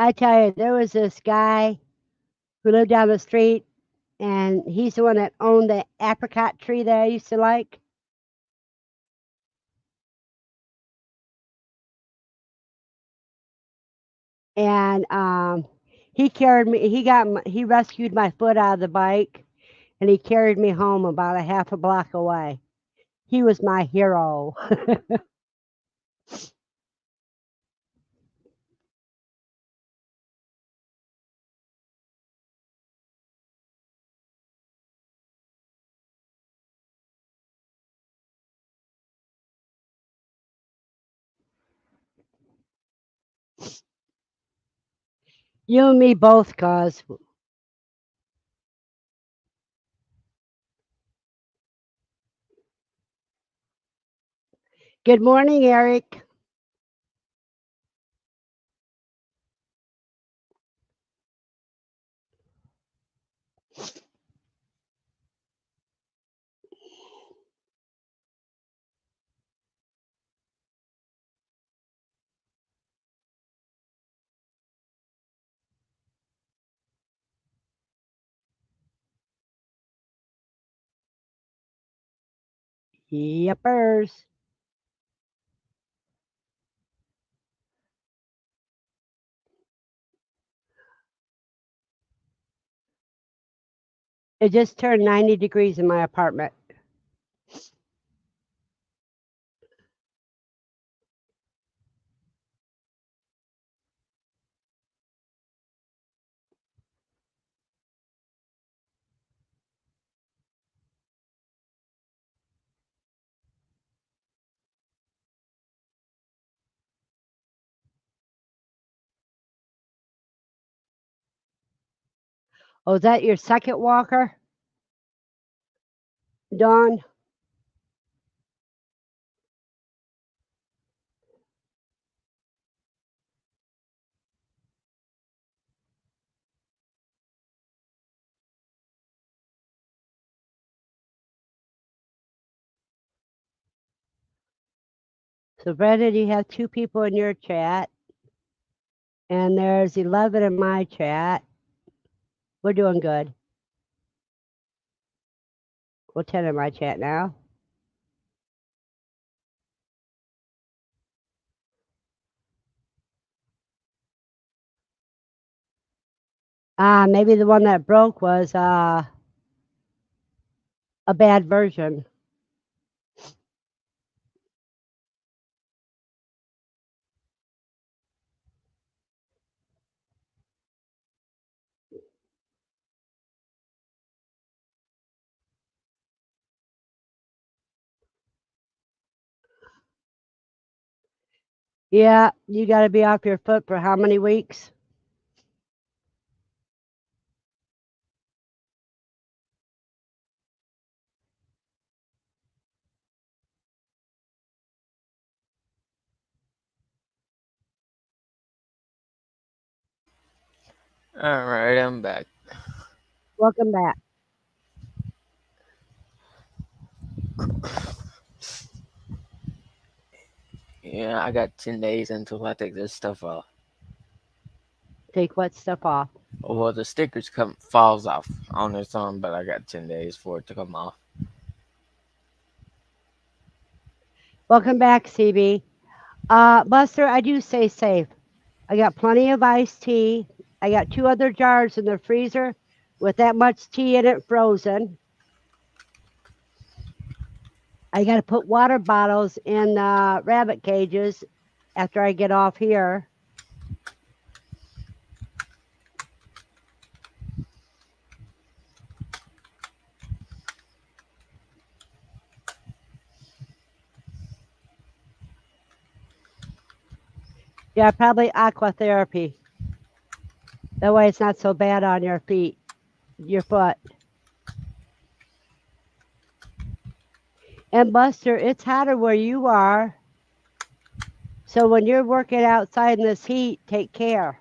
I tell you, there was this guy who lived down the street, and he's the one that owned the apricot tree that I used to like. And he carried me. He rescued my foot out of the bike, and he carried me home about a half a block away. He was my hero. You and me both, cuz. Good morning, Eric. Yepers. It just turned 90 degrees in my apartment. Oh, is that your second walker, Dawn? So, Brandon, you have 2 people in your chat, and there's 11 in my chat. We're doing good. Well, 10 in my chat now. Maybe the one that broke was a bad version. Yeah, you got to be off your foot for how many weeks? All right, I'm back. Welcome back. Yeah, I got 10 days until I take this stuff off. Take what stuff off? Well, the stickers falls off on its own, but I got 10 days for it to come off. Welcome back, CB. Buster, I do stay safe. I got plenty of iced tea. I got 2 other jars in the freezer with that much tea in it frozen. I got to put water bottles in rabbit cages after I get off here. Yeah, probably aqua therapy. That way it's not so bad on your feet, your foot. And Buster, it's hotter where you are. So when you're working outside in this heat, take care.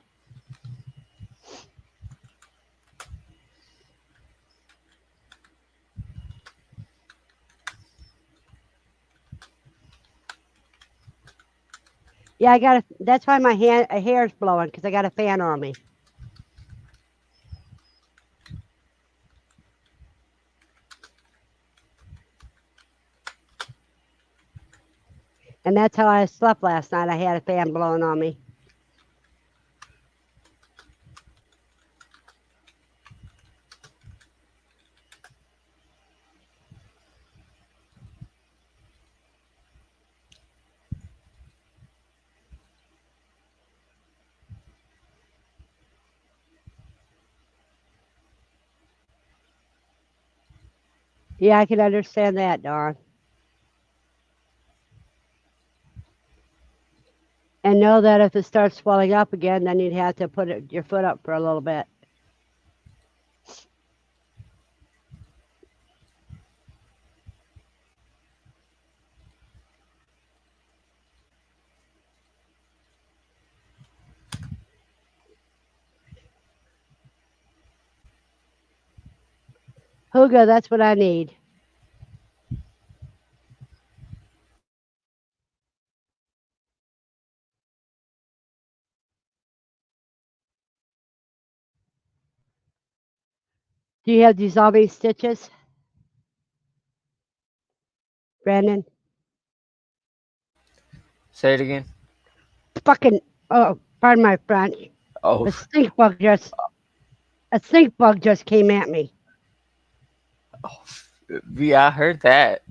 Yeah, that's why my hair's blowing, because I got a fan on me. And that's how I slept last night. I had a fan blowing on me. Yeah, I can understand that, Dawn. And know that if it starts swelling up again, then you'd have to put your foot up for a little bit. Hugo, that's what I need. Do you have dissolving stitches, Brandon? Say it again. Fucking, oh, pardon my French. Oh, A stink bug just came at me. yeah, I heard that.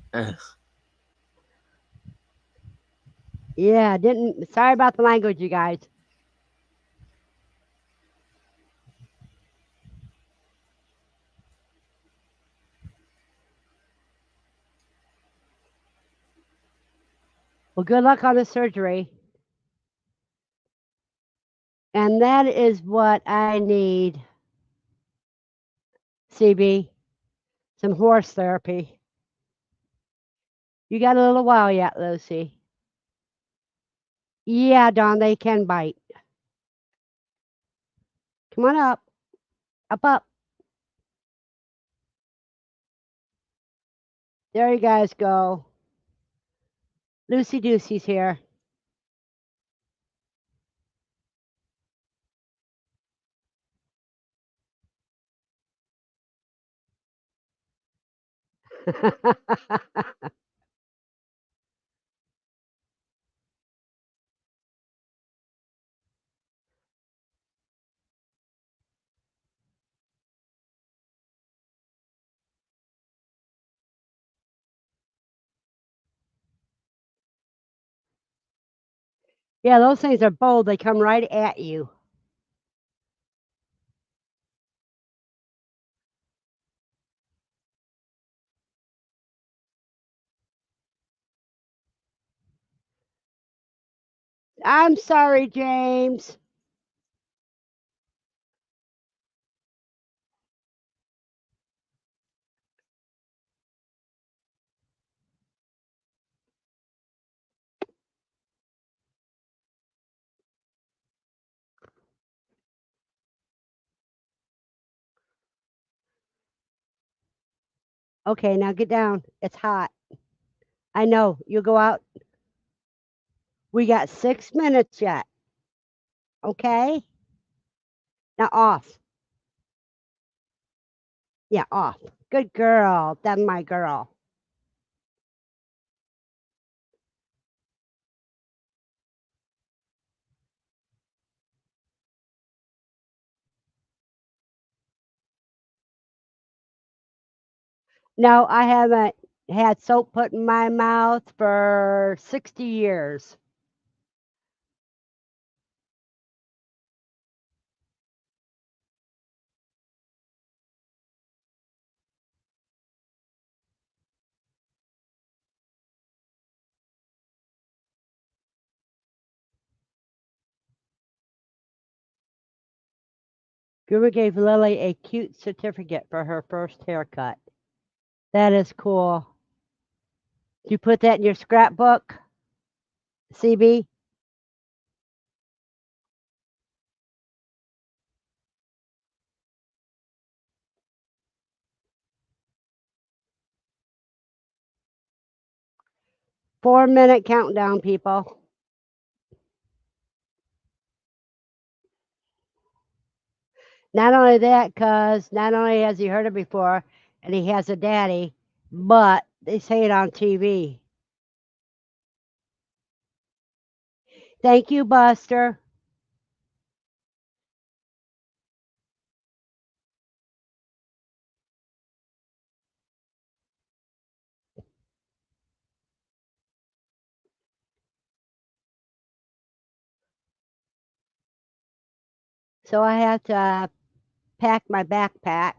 Yeah, didn't. Sorry about the language, you guys. Well, good luck on the surgery. And that is what I need, CB. Some horse therapy. You got a little while yet, Lucy. Yeah, Dawn, they can bite. Come on up. Up. There you guys go. Lucy Deucey's here. Yeah, those things are bold. They come right at you. I'm sorry, James. Okay, now get down. It's hot. I know. You go out. We got 6 minutes yet. Okay? Now off. Yeah, off. Good girl. That's my girl. No, I haven't had soap put in my mouth for 60 years. Guru gave Lily a cute certificate for her first haircut. That is cool. Did you put that in your scrapbook, CB? Four-minute countdown, people. Not only that, because not only has he heard it before and he has a daddy, but they say it on TV. Thank you, Buster. So I have to pack my backpack.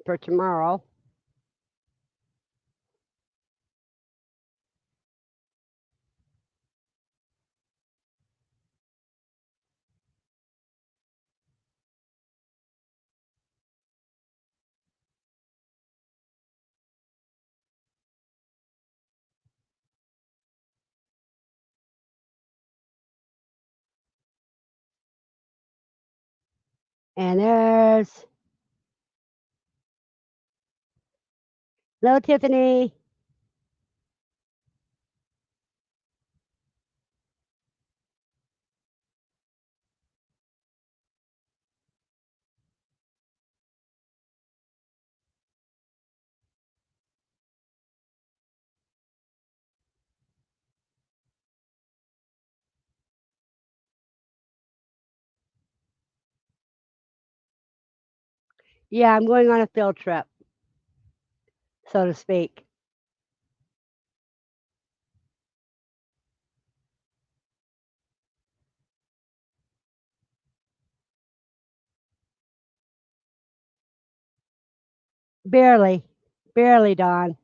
for tomorrow. And there's, hello, Tiffany. Yeah, I'm going on a field trip, so to speak. Barely, barely, Dawn.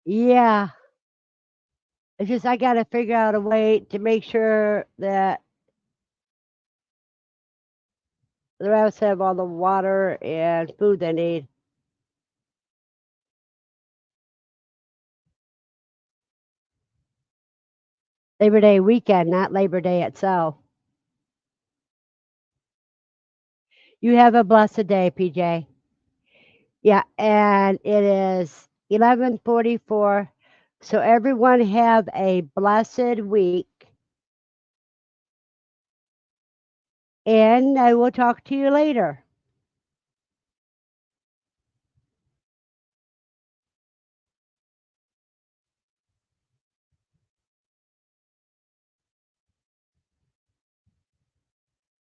Yeah, it's just I got to figure out a way to make sure that the rabbits have all the water and food they need. Labor Day weekend, not Labor Day itself. You have a blessed day, PJ. Yeah, and it is 11:44. So everyone have a blessed week. And I will talk to you later.